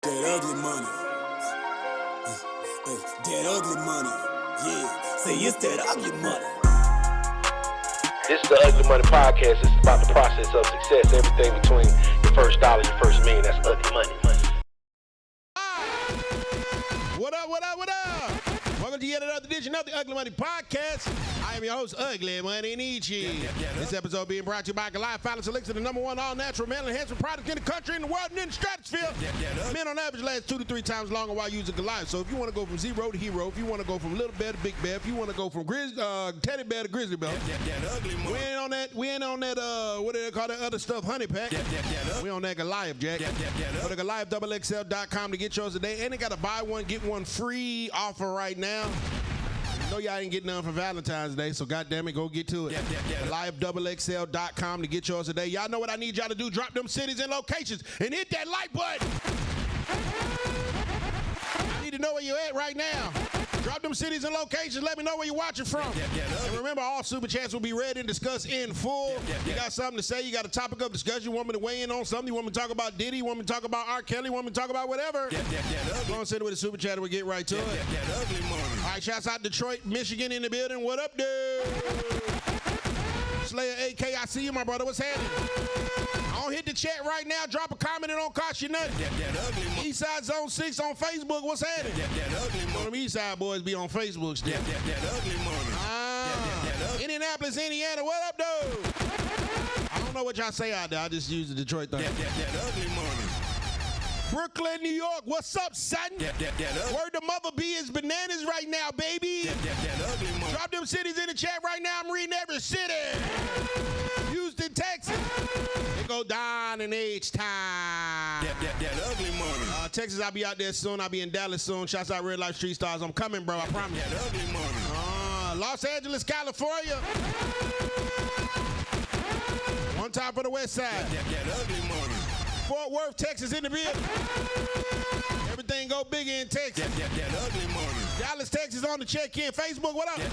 That ugly money. That ugly money. Yeah. Say it's that ugly money. This is the Ugly Money Podcast. It's about the process of success. Everything between your first dollar and your first million. That's ugly money. What up, what up, what up? Welcome to yet another edition of the Ugly Money Podcast. I am your host, Ugly Money Nietzsche. This episode being brought to you by Goliath Finance Elixir, the #1 all-natural male enhancement product in the country, in the world, and in the stratosphere. Men on average last 2 to 3 times longer while using Goliath. So if you want to go from zero to hero, if you want to go from little bear to big bear, if you want to go from teddy bear to grizzly bear, we ain't on that, what do they call that other stuff, honey pack. We on that Goliath, Jack. Go to GoliathXXL.com to get yours today. And they got a buy one, get one free offer right now. I know y'all ain't getting none for Valentine's Day, so goddamn it, go get to it. GoliathXXL.com to get yours today. Y'all know what I need y'all to do. Drop them cities and locations and hit that like button. I need to know where you're at right now. Drop them cities and locations. Let me know where you're watching from. And remember, all super chats will be read and discussed in full. You got something to say? You got a topic of discussion? You want me to weigh in on something? You want me to talk about Diddy? You want me to talk about R. Kelly? You want me to talk about whatever? Go on, send it with a super chat and we'll get right to it. All right, shouts out Detroit, Michigan in the building. What up, dude? Slayer AK, I see you, my brother. What's happening? Don't hit the chat right now. Drop a comment. It don't cost you nothing. Eastside Zone 6 on Facebook. What's happening? One of them Eastside boys be on Facebook still. Indianapolis, Indiana. What up, dude? I don't know what y'all say out there. I just use the Detroit thing. Brooklyn, New York. What's up, son? Word to Mother B is bananas right now, baby. Drop them cities in the chat right now. I'm reading every city. Houston, Texas. It go down in age time. That ugly money. Texas, I'll be out there soon. I'll be in Dallas soon. Shouts out Real Life Street Stars. I'm coming, bro. I promise. That ugly money. Los Angeles, California. One time for the West Side. That ugly money. Fort Worth, Texas in the building. Everything go bigger in Texas. That ugly money. Dallas, Texas on the check-in. Facebook, what up? That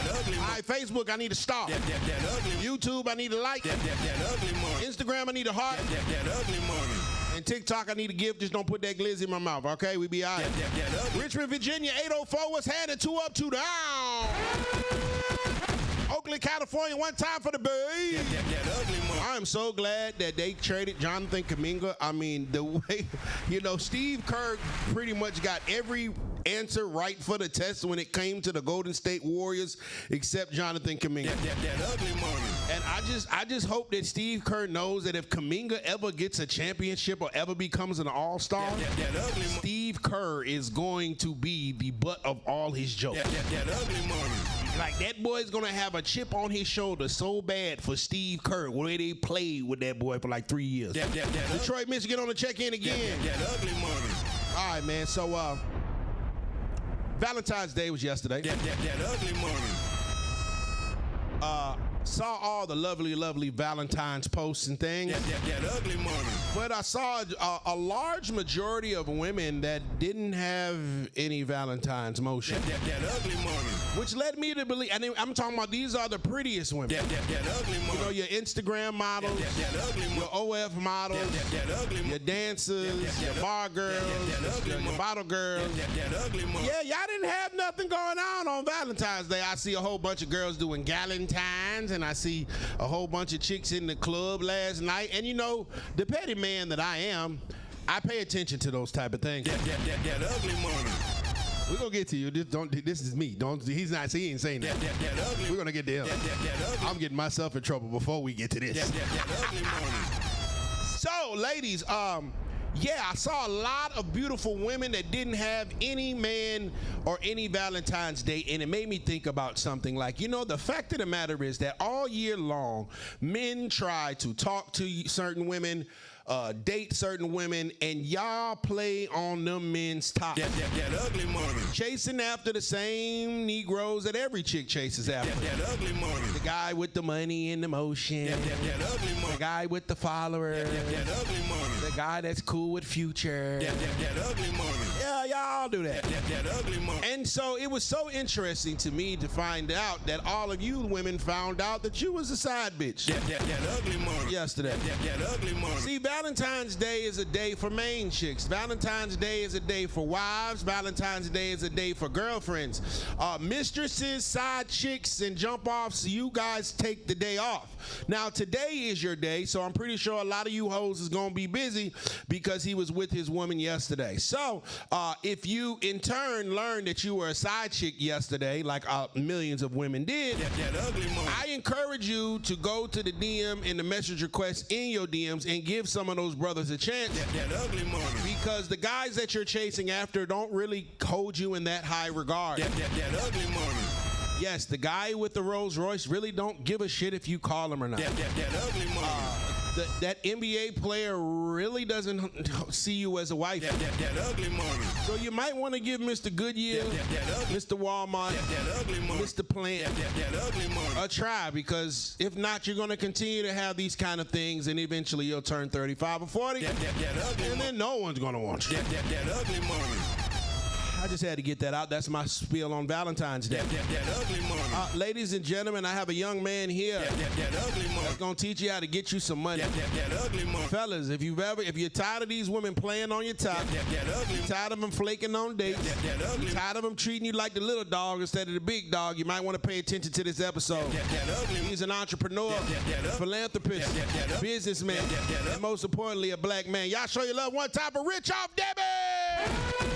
ugly money. All right, Facebook, I need a star. That ugly money. YouTube, I need a like. That ugly money. Instagram, I need a heart. That ugly money. And TikTok, I need a gift. Just don't put that glizzy in my mouth, okay? We be all right. Richmond, Virginia, 804. What's happening? 2 up, 2 down. Oakland, California, one time for the Bay. That ugly money. I am so glad that they traded Jonathan Kuminga. I mean, the way, Steve Kerr pretty much got every answer right for the test when it came to the Golden State Warriors, except Jonathan Kuminga. That ugly money. And I just hope that Steve Kerr knows that if Kuminga ever gets a championship or ever becomes an all-star, Steve Kerr is going to be the butt of all his jokes. That ugly money. Like, that boy's going to have a chip on his shoulder so bad for Steve Kerr, where they played with that boy for like 3 years. Detroit, Michigan on the check-in again. That ugly money. All right, man. So, Valentine's Day was yesterday. That ugly money. Saw all the lovely Valentine's posts and things. That ugly money. But I saw a large majority of women that didn't have any Valentine's motion. That ugly money. Which led me to believe, and I'm talking about these are the prettiest women. That ugly money. Your Instagram models, that ugly money. your OF models, That ugly money. your dancers, your bar girls, your bottle girls. That ugly money. Yeah, y'all didn't have nothing going on Valentine's Day. I see a whole bunch of girls doing galentines, and I see a whole bunch of chicks in the club last night. And the petty man that I am, I pay attention to those type of things. That ugly money. We're gonna get to you. This is me. He ain't saying that. That ugly. We're gonna get to him. That ugly. I'm getting myself in trouble before we get to this. That ugly money. So, ladies, I saw a lot of beautiful women that didn't have any man or any Valentine's Day, and it made me think about something like, the fact of the matter is that all year long, men try to talk to certain women, date certain women, and y'all play on them men's top. That ugly money. Chasing after the same Negroes that every chick chases after. That ugly money. The guy with the money and the motion. That ugly money. The guy with the followers. That ugly money. The guy that's cool with Future. That ugly money. Yeah, y'all do that. That ugly money. And so it was so interesting to me to find out that all of you women found out that you was a side bitch. That ugly money. Yesterday. That ugly money. See, Valentine's Day is a day for main chicks. Valentine's Day is a day for wives. Valentine's Day is a day for girlfriends. Mistresses, side chicks, and jump-offs, you guys take the day off. Now, today is your day, so I'm pretty sure a lot of you hoes is going to be busy because he was with his woman yesterday. So, if you, in turn, learned that you were a side chick yesterday, like millions of women did, I encourage you to go to the DM and the message request in your DMs and give some of those brothers a chance. Because the guys that you're chasing after don't really hold you in that high regard. Yes, the guy with the Rolls Royce really don't give a shit if you call him or not. That NBA player really doesn't see you as a wife. So you might want to give Mr. Goodyear, Mr. Walmart, Mr. Plant a try, because if not, you're going to continue to have these kind of things, and eventually you'll turn 35 or 40, and then no one's going to want you. I just had to get that out. That's my spiel on Valentine's Day. Ladies and gentlemen, I have a young man here that's gonna teach you how to get you some money. Fellas, if you're tired of these women playing on your top, you're tired of them flaking on dates, you're tired of them treating you like the little dog instead of the big dog, you might want to pay attention to this episode. He's an entrepreneur, philanthropist, businessman, and most importantly, a black man. Y'all show your love one time for Rich Off Debits!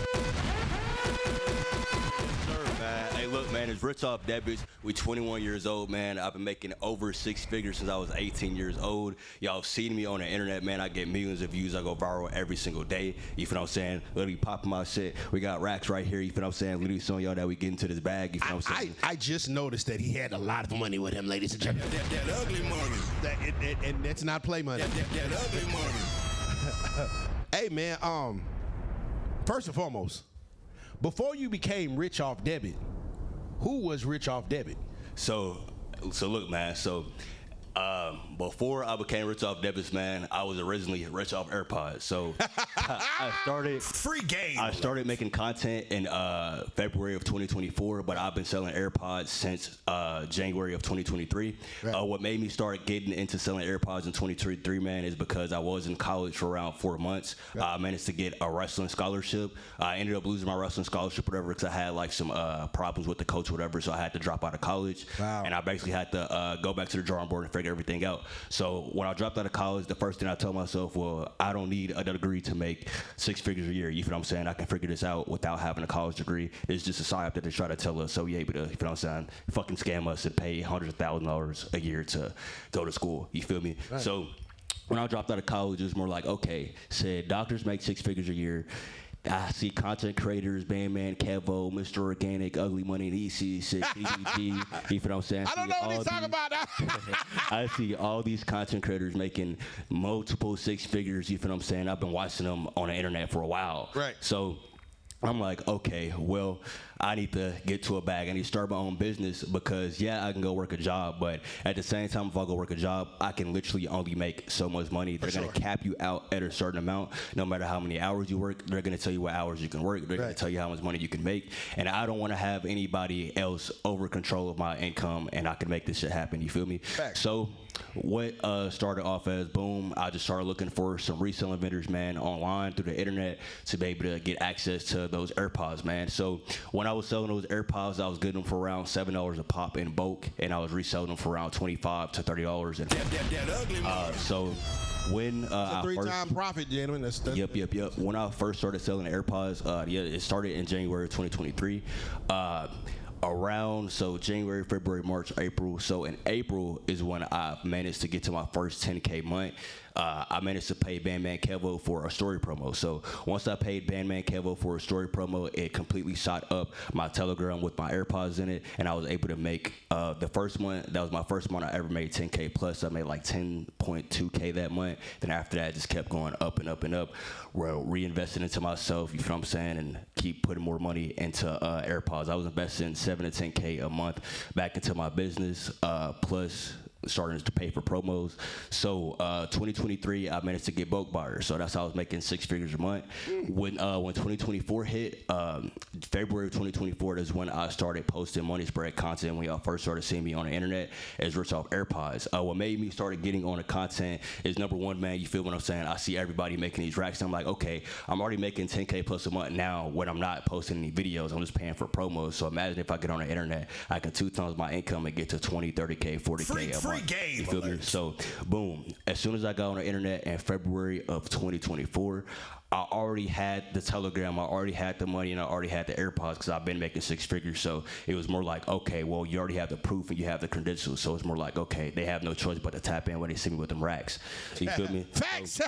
Hey, look, man, it's Rich Off Debits. We 21 years old, man. I've been making over 6 figures since I was 18 years old. Y'all have seen me on the internet, man. I get millions of views. I go viral every single day. You feel what I'm saying? Literally popping my shit. We got racks right here. You feel what I'm saying? Literally showing y'all that we get into this bag. You feel what I'm saying? I just noticed that he had a lot of money with him, ladies and gentlemen. That ugly money. And that's not play money. That ugly money. Hey, man, first and foremost, before you became Rich Off Debit, who was Rich Off Debit? So look, man. So before I became Rich Off Debits, man, I was originally Rich Off AirPods. So I started free game. I started making content in February of 2024, but I've been selling AirPods since January of 2023. Right. What made me start getting into selling AirPods in 2023, man, is because I was in college for around 4 months. Right. I managed to get a wrestling scholarship. I ended up losing my wrestling scholarship, whatever, because I had like some problems with the coach, whatever. So I had to drop out of college. Wow. And I basically had to go back to the drawing board and figure everything out. So when I dropped out of college, the first thing I told myself, well, I don't need a degree to make 6 figures a year. You feel what I'm saying? I can figure this out without having a college degree. It's just a psyop that they try to tell us, so you able to, you feel what I'm saying, fucking scam us and pay hundreds of thousands of dollars a year to go to school. You feel me? Right. So when I dropped out of college, it was more like, okay, said doctors make 6 figures a year. I see content creators, Bandman, Kevo, Mr. Organic, UglyMoney, and EC6, EDG. You feel what I'm saying? I don't know what he's talking about now. I see all these content creators making multiple 6 figures. You feel what I'm saying? I've been watching them on the internet for a while. Right. So I'm like, okay, well, I need to get to a bag. I need to start my own business because, yeah, I can go work a job, but at the same time, if I go work a job, I can literally only make so much money. They're going to cap you out at a certain amount. No matter how many hours you work, they're going to tell you what hours you can work. They're going to tell you how much money you can make. And I don't want to have anybody else over control of my income, and I can make this shit happen. You feel me? Fact. So what started off as, boom, I just started looking for some reselling vendors, man, online through the internet to be able to get access to those AirPods, man. So when I was selling those AirPods, I was getting them for around $7 a pop in bulk, and I was reselling them for around $25 to $30. And so when a 3-time profit, gentlemen. That's Yep. When I first started selling AirPods, it started in January of 2023. Around January, February, March, April. So in April is when I managed to get to my first 10K month. I managed to pay Bandman Kevo for a story promo. So once I paid Bandman Kevo for a story promo, it completely shot up my Telegram with my AirPods in it, and I was able to make the first month. That was my first month I ever made 10K plus. I made like 10.2K that month. Then after that, it just kept going up and up and up. Well, reinvesting into myself, you know what I'm saying, and keep putting more money into AirPods. I was investing 7 to 10K a month back into my business, plus starting to pay for promos. So 2023, I managed to get bulk buyers. So that's how I was making 6 figures a month. When 2024 hit, February of 2024 is when I started posting money spread content. When y'all first started seeing me on the internet as rich off AirPods. What made me started getting on the content is number one, man, you feel what I'm saying? I see everybody making these racks. And I'm like, okay, I'm already making 10K plus a month now when I'm not posting any videos. I'm just paying for promos. So imagine if I get on the internet, I can 2 times my income and get to 20, 30K, 40K a month. Game. You feel me? So, boom. As soon as I got on the internet in February of 2024, I already had the Telegram, I already had the money, and I already had the AirPods because I've been making 6 figures. So it was more like, okay, well, you already have the proof and you have the credentials. So it's more like, okay, they have no choice but to tap in when they see me with them racks. So you feel me? Facts. So,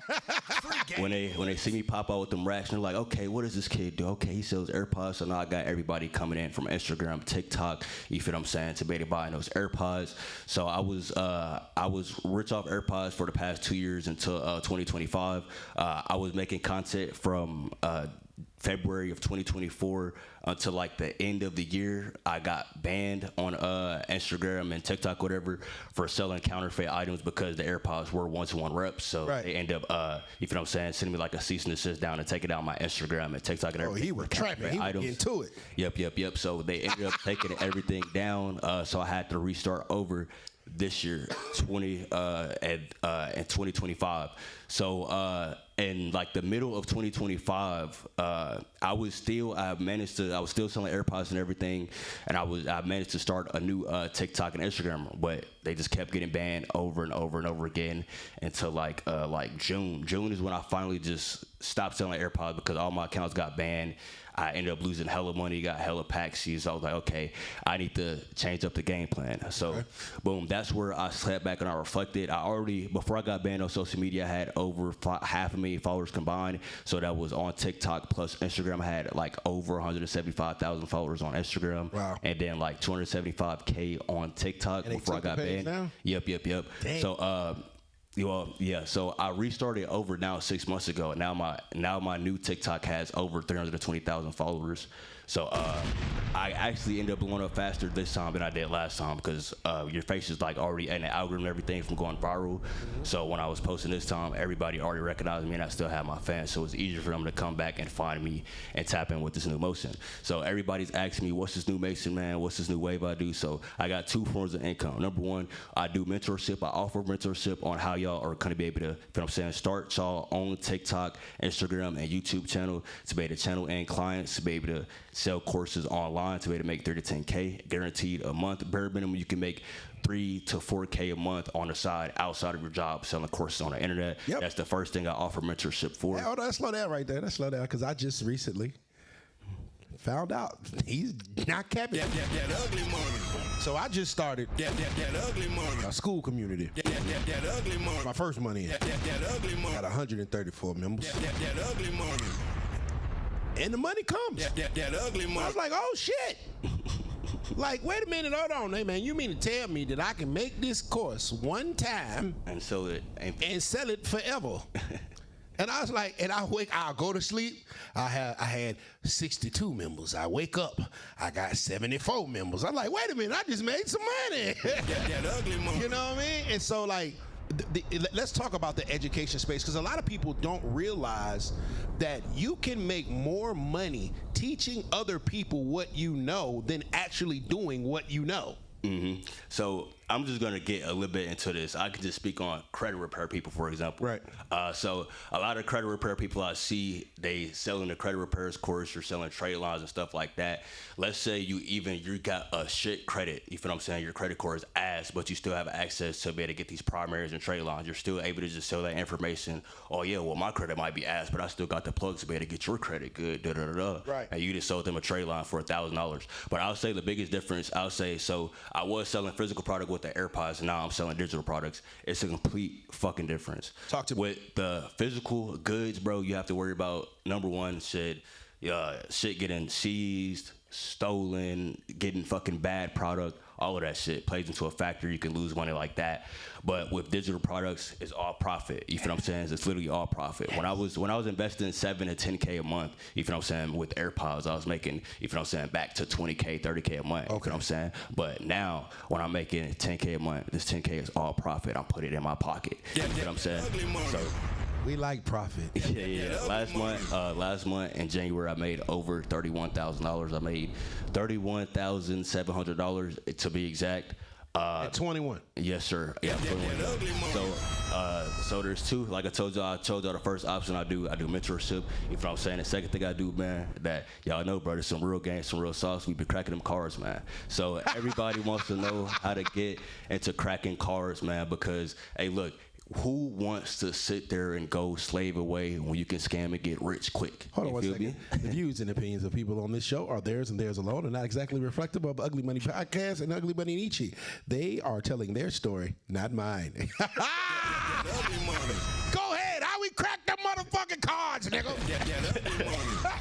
when they see me pop out with them racks, they're like, okay, what does this kid do? Okay, he sells AirPods. So now I got everybody coming in from Instagram, TikTok, you feel what I'm saying, to be buying those AirPods. So I was rich off AirPods for the past 2 years until 2025. I was making content from February of 2024 until like the end of the year. I got banned on Instagram and TikTok, whatever, for selling counterfeit items because the AirPods were 1-to-1 reps. So they end up, you feel what I'm saying, sending me like a cease and desist down and taking down my Instagram and TikTok and everything. Oh, he was trapping. He was getting to it. Yep. So they ended up taking everything down. So I had to restart over this year, in 2025. So in like the middle of 2025, I was still selling AirPods and everything, and I managed to start a new TikTok and Instagram, but they just kept getting banned over and over and over again until like June. June is when I finally just stopped selling AirPods because all my accounts got banned. I ended up losing hella money, got hella paxies. So I was like, okay, I need to change up the game plan. So, boom, that's where I sat back and I reflected. Before I got banned on social media, I had over 500,000 followers combined. So that was on TikTok plus Instagram. I had like over 175,000 followers on Instagram. Wow. And then like 275K on TikTok before I got banned. Now? Yep. Dang. So, so I restarted over now 6 months ago. Now my new TikTok has over 320,000 followers. So I actually ended up blowing up faster this time than I did last time because your face is like already in the algorithm and everything from going viral. So when I was posting this time, everybody already recognized me and I still have my fans. So it's easier for them to come back and find me and tap in with this new motion. So everybody's asking me, what's this new motion, man? What's this new wave I do? So I got 2 forms of income. Number one, I do mentorship. I offer mentorship on how y'all are going to be able to, you know what I'm saying, start y'all own TikTok, Instagram, and YouTube channel to be able to channel in clients, to be able to sell courses online, to be able to make 3 to 10K guaranteed a month. Bare minimum, you can make 3 to 4K a month on the side outside of your job selling courses on the internet. Yep. That's the first thing I offer mentorship for. Hey, hold on, let's slow down right there. Let's slow down because I just recently found out he's not capping. That ugly money. So I just started that ugly money. A school community. That ugly money. My first money in. That ugly money. Got 134 members. That ugly money. And the money comes. That ugly money. I was like, oh shit. Like, wait a minute, hold on. Hey man, you mean to tell me that I can make this course one time and sell it forever? And I was like, I'll go to sleep. I had 62 members. I wake up, I got 74 members. I'm like, wait a minute, I just made some money. that ugly money. You know what I mean? And so like, let's talk about the education space because a lot of people don't realize that you can make more money teaching other people what you know than actually doing what you know. Mm-hmm. So I'm just gonna get a little bit into this. I could just speak on credit repair people, for example. Right. So a lot of credit repair people I see, they selling the credit repairs course, you're selling trade lines and stuff like that. Let's say you got a shit credit. You feel what I'm saying? Your credit score is ass, but you still have access to be able to get these primaries and trade lines. You're still able to just sell that information. Oh yeah, well my credit might be ass, but I still got the plugs to be able to get your credit good. Right. And you just sold them a trade line for $1,000. But I'll say the biggest difference. So I was selling physical product with the AirPods, and now I'm selling digital products. It's a complete fucking difference. Talk to me. With the physical goods, bro, you have to worry about, number one, shit getting seized, stolen, getting fucking bad product, all of that shit plays into a factor. You can lose money like that. But with digital products, it's all profit. You feel what I'm saying? It's literally all profit. When I was investing 7 to 10K a month, you feel what I'm saying, with AirPods, I was making, you feel what I'm saying, back to 20K, 30K a month. You feel what I'm saying? But now when I'm making 10K a month, this 10K is all profit. I'm putting it in my pocket. You feel what I'm saying? So we like profit. Yeah. Last month in January, I made over $31,000. I made $31,700 to be exact. At 21. Yes, sir. Yeah, 21. So there's two. Like I told y'all the first option I do mentorship. You know what I'm saying? The second thing I do, man, that y'all know, brother, some real game, some real sauce. We been cracking them cars, man. So everybody wants to know how to get into cracking cars, man, because, hey, look, who wants to sit there and go slave away when you can scam and get rich quick? Hold on one second. The views and opinions of people on this show are theirs and theirs alone and not exactly reflective of Ugly Money Podcast and Ugly Money Nietzsche. They are telling their story, not mine. Go ahead. How we crack them motherfucking cards, nigga?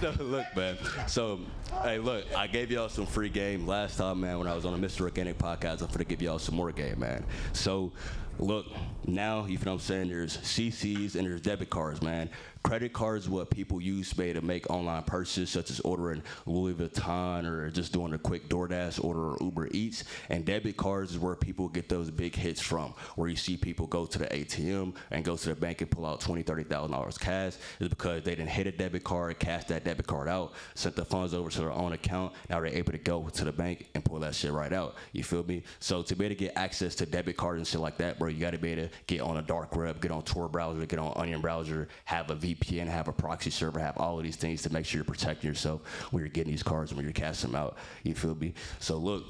So, look, man. So, hey, look, I gave y'all some free game last time, man, when I was on the Mr. Organic Podcast. I'm finna give y'all some more game, man. So, look, now, you feel what I'm saying, there's CCs and there's debit cards, man. Credit cards, what people use to make online purchases, such as ordering Louis Vuitton or just doing a quick DoorDash order or Uber Eats. And debit cards is where people get those big hits from, where you see people go to the ATM and go to the bank and pull out $20,000, $30,000 cash. Is because they didn't hit a debit card, cash that debit card out, sent the funds over to their own account. Now they're able to go to the bank and pull that shit right out. You feel me? So to be able to get access to debit cards and shit like that, bro, you got to be able to get on a dark web, get on Tor browser, get on Onion browser, have a VPN, have a proxy server, have all of these things to make sure you're protecting yourself when you're getting these cards and when you're cashing them out. You feel me? So look,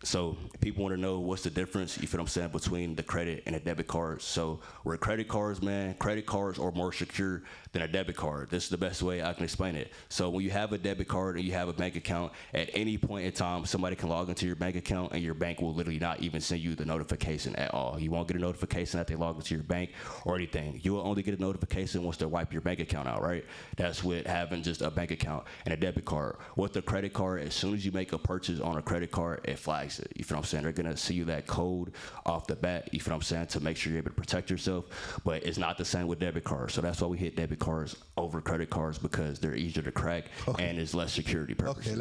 so people want to know what's the difference, you feel what I'm saying, between the credit and the debit cards. So where credit cards, man, credit cards are more secure than a debit card. This is the best way I can explain it. So when you have a debit card and you have a bank account, at any point in time, somebody can log into your bank account and your bank will literally not even send you the notification at all. You won't get a notification that they log into your bank or anything. You will only get a notification once they wipe your bank account out, right? That's with having just a bank account and a debit card. With the credit card, as soon as you make a purchase on a credit card, it flags it. You feel what I'm saying? They're gonna see you that code off the bat, you feel what I'm saying, to make sure you're able to protect yourself. But it's not the same with debit cards. So that's why we hit debit cards over credit cards, because they're easier to crack and there's less security purposes. Okay,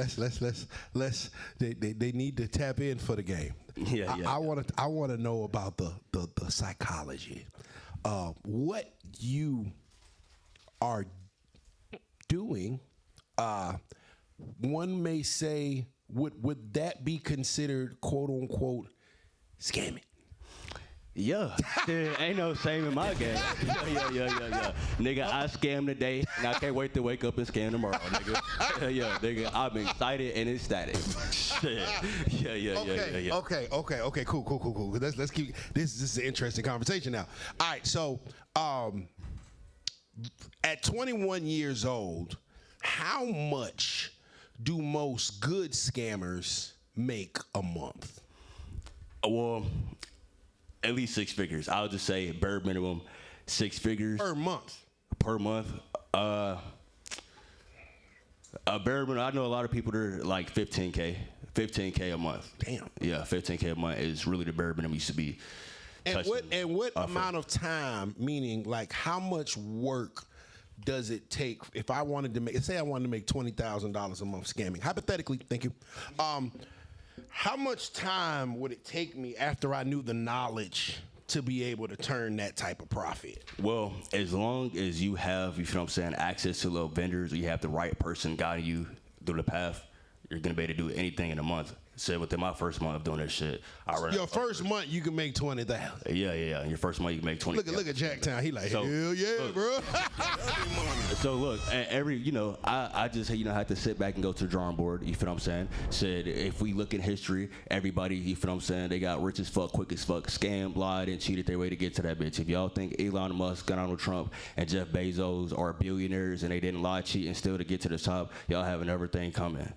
let's they need to tap in for the game. Yeah. I want to know about the psychology. What you are doing, one may say, would that be considered, quote unquote, scamming? Yeah, ain't no shame in my game. Yeah. Nigga, I scam today, and I can't wait to wake up and scam tomorrow, nigga. Yeah, nigga, I'm excited and ecstatic. Yeah. Okay, cool. Let's keep this is an interesting conversation now. All right, so at 21 years old, how much do most good scammers make a month? Well, at least 6 figures. I'll just say bare minimum 6 figures. Per month? Per month. Bare minimum, I know a lot of people that are like 15K a month. Damn. Yeah, 15K a month is really the bare minimum used to be. And what amount of time, meaning like how much work does it take if I wanted to make, say I wanted to make $20,000 a month scamming, hypothetically, thank you. How much time would it take me after I knew the knowledge to be able to turn that type of profit? Well, as long as you have, you feel what I'm saying, access to little vendors, or you have the right person guiding you through the path, you're gonna be able to do anything in a month. So within my first month of doing this shit, your first month you can make 20,000. Yeah. Your first month you can make 20. Look at Jacktown. He like, hell yeah, bro. So look, I just had to sit back and go to the drawing board. You feel what I'm saying? Said if we look at history, everybody, you feel what I'm saying, they got rich as fuck, quick as fuck, scammed, lied, and cheated their way to get to that bitch. If y'all think Elon Musk, Donald Trump, and Jeff Bezos are billionaires and they didn't lie, cheat, and still to get to the top, y'all have another thing coming.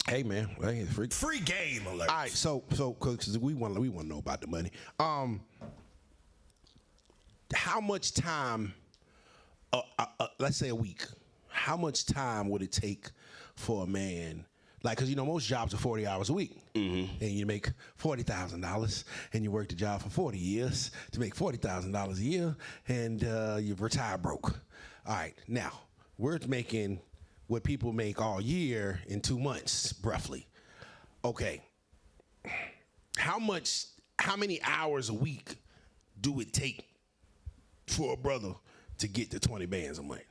Hey man, free game alert. All right, so because we want to know about the money. How much time? Let's say a week. How much time would it take for a man Like, because, most jobs are 40 hours a week. Mm-hmm. And you make $40,000, and you work the job for 40 years to make $40,000 a year, and you retire broke. All right, now, we're making what people make all year in 2 months, roughly. Okay. How many hours a week do it take for a brother to get to 20 bands a month?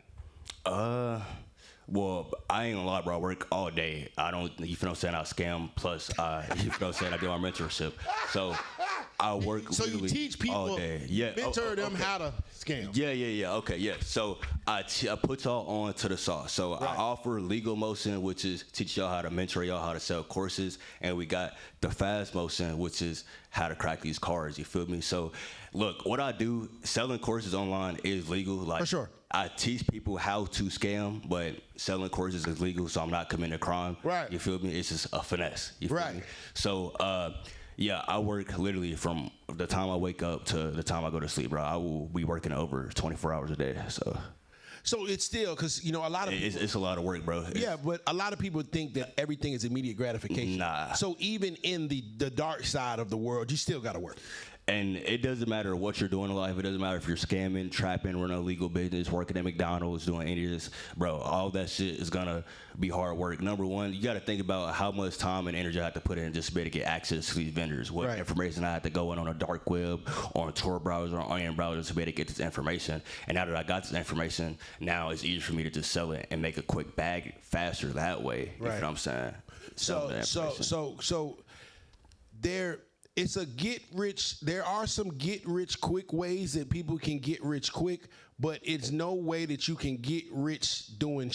Well, I ain't gonna lie, bro. I work all day. I don't, you feel what I'm saying? I scam, plus, you feel what I'm saying? I do our mentorship. So I work So you teach people, all day. Yeah. mentor them how to scam. Yeah. Okay, yeah. So I put y'all on to the sauce. So I offer legal motion, which is teach y'all how to mentor y'all how to sell courses. And we got the fast motion, which is how to crack these cards. You feel me? So look, what I do, selling courses online is legal. Like, for sure. I teach people how to scam, but selling courses is legal, so I'm not committing a crime. Right. You feel me? It's just a finesse. You feel Right. me? So, yeah, I work literally from the time I wake up to the time I go to sleep, bro. I will be working over 24 hours a day. So it's still, because, a lot of people, it's a lot of work, bro. Yeah, but a lot of people think that everything is immediate gratification. Nah. So even in the dark side of the world, you still got to work. And it doesn't matter what you're doing in life. It doesn't matter if you're scamming, trapping, running a legal business, working at McDonald's, doing any of this. Bro, all that shit is going to be hard work. Number one, you got to think about how much time and energy I have to put in just to be able to get access to these vendors. What information I have to go in on a dark web, on a Tor browser, or Onion browser to be able to get this information. And now that I got this information, now it's easier for me to just sell it and make a quick bag faster that way. You know what I'm saying? So it's a there are some get rich quick ways that people can get rich quick, but it's no way that you can get rich doing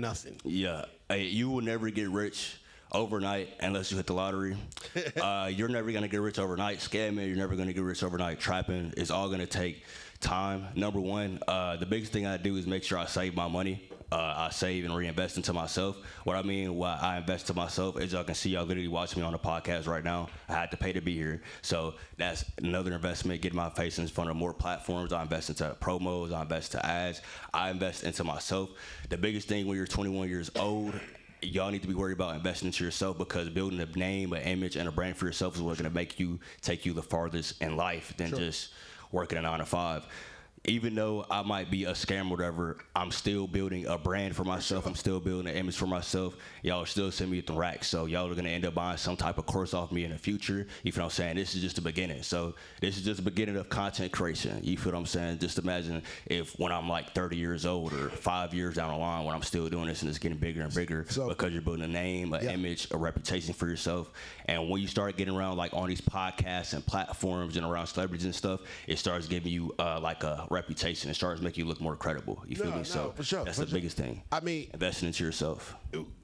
nothing. Yeah. Hey, you will never get rich overnight unless you hit the lottery. You're never going to get rich overnight scamming. You're never going to get rich overnight trapping. It's all going to take time. Number one, the biggest thing I do is make sure I save my money. I save and reinvest into myself. What I mean why I invest in myself, as y'all can see, y'all literally watching me on the podcast right now. I had to pay to be here. So that's another investment, getting my face in front of more platforms. I invest into promos. I invest into ads. I invest into myself. The biggest thing when you're 21 years old, y'all need to be worried about investing into yourself, because building a name, an image, and a brand for yourself is what's going to take you the farthest in life than just working a 9 to 5. Even though I might be a scam or whatever, I'm still building a brand for myself. I'm still building an image for myself. Y'all still send me the racks. So y'all are going to end up buying some type of course off me in the future. You feel what I'm saying? This is just the beginning. So this is just the beginning of content creation. You feel what I'm saying? Just imagine if when I'm like 30 years old or 5 years down the line, when I'm still doing this and it's getting bigger and bigger, because you're building a name, an image, a reputation for yourself. And when you start getting around like on these podcasts and platforms and around celebrities and stuff, it starts giving you like a reputation. It starts making you look more credible. You feel me? So for sure, that's the biggest thing. I mean, investing into yourself.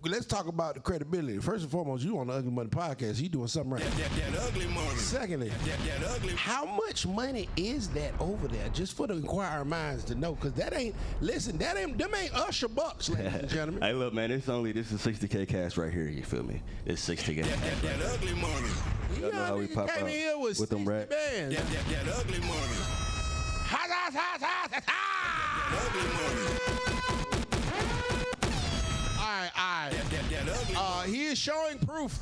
Let's talk about the credibility. First and foremost, you on the Ugly Money Podcast. You doing something right. That ugly money. Secondly, that ugly. How much money is that over there? Just for the inquiring minds to know, because them ain't Usher bucks, ladies and gentlemen. Hey, look, man, this is 60K cash right here. You feel me? It's 60K. That ugly money. You know how we pop out with them racks. That ugly money. Ugly money. All right. He is showing proof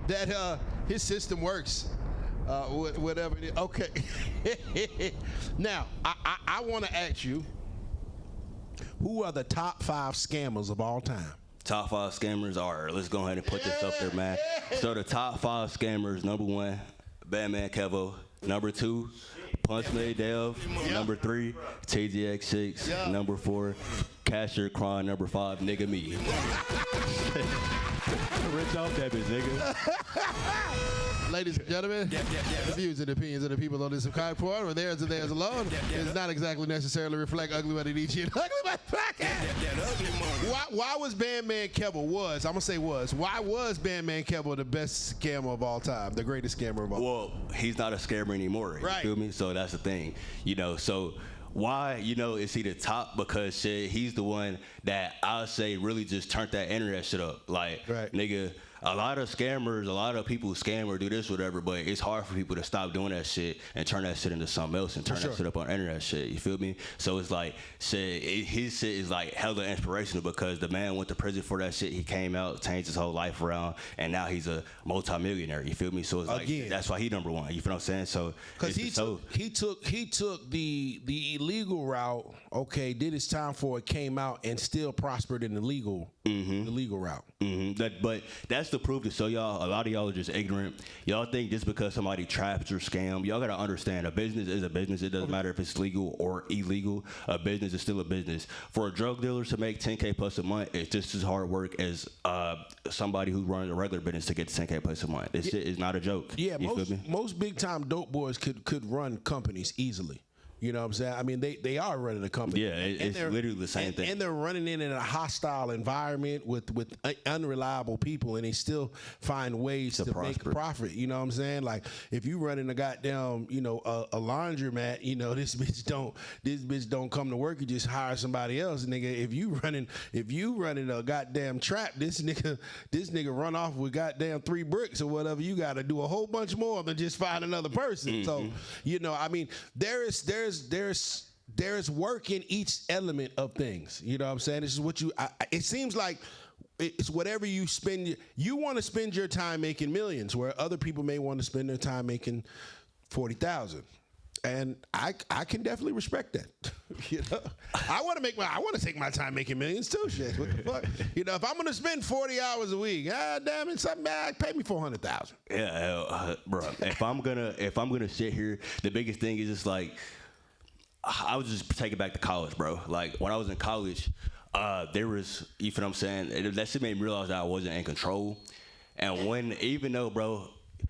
that his system works. Whatever it is. Okay. Now, I want to ask you, who are the top 5 scammers of all time? Top 5 scammers are, let's go ahead and put this up there, man. So the top 5 scammers, number 1, Batman Kevo. Number 2, Punch Made Dev. Number 3, TGX6. Number 4, Cashier Cron. Number 5, Nigga Me. Rich off Debits, nigga. Ladies and gentlemen, the views and opinions of the people on this platform are theirs and theirs alone. It does not exactly necessarily reflect Ugly Money and Ugly Money Podcast. Why was Bandman Kevo why was Bandman Kevo the best scammer of all time, the greatest scammer of all time? Well, he's not a scammer anymore. You feel me? So that's the thing. So why, is he the top? Because shit, he's the one that I'll say really just turned that internet shit up. Like, nigga, a lot of scammers, a lot of people scam or do this, whatever, but it's hard for people to stop doing that shit and turn that shit into something else and turn that shit up on internet shit. You feel me? So it's like, his shit is like hella inspirational because the man went to prison for that shit. He came out, changed his whole life around, and now he's a multimillionaire. You feel me? So it's like, that's why he number one. You feel what I'm saying? So because he took the illegal route. Okay, did his time for it, came out, and still prospered in the legal route. But that's the proof to show y'all. A lot of y'all are just ignorant. Y'all think just because somebody traps or scam, y'all gotta understand a business is a business. It doesn't matter if it's legal or illegal. A business is still a business. For a drug dealer to make $10K plus a month, it's just as hard work as somebody who's running a regular business to get $10K plus a month. This shit is not a joke. Yeah, most big time dope boys could run companies easily. You know what I'm saying? I mean, they are running a company. Yeah, it's literally the same thing. And they're running in a hostile environment with unreliable people, and they still find ways to make a profit. You know what I'm saying? Like, if you running a goddamn, a laundromat, this bitch don't come to work. You just hire somebody else, nigga. If you running a goddamn trap, this nigga run off with goddamn 3 bricks or whatever. You got to do a whole bunch more than just find another person. So, I mean, there's work in each element of things. You know what I'm saying? This is what it seems like it's whatever you spend. You want to spend your time making millions, where other people may want to spend their time making 40,000. And I can definitely respect that. I want to take my time making millions too. Shit, what the fuck? If I'm gonna spend 40 hours a week, damn it, something bad, pay me 400,000. Yeah, bro. If I'm gonna sit here, the biggest thing is just like, I was just taking back to college, bro. Like when I was in college, there was, you feel what I'm saying? That shit made me realize that I wasn't in control. And even though, bro.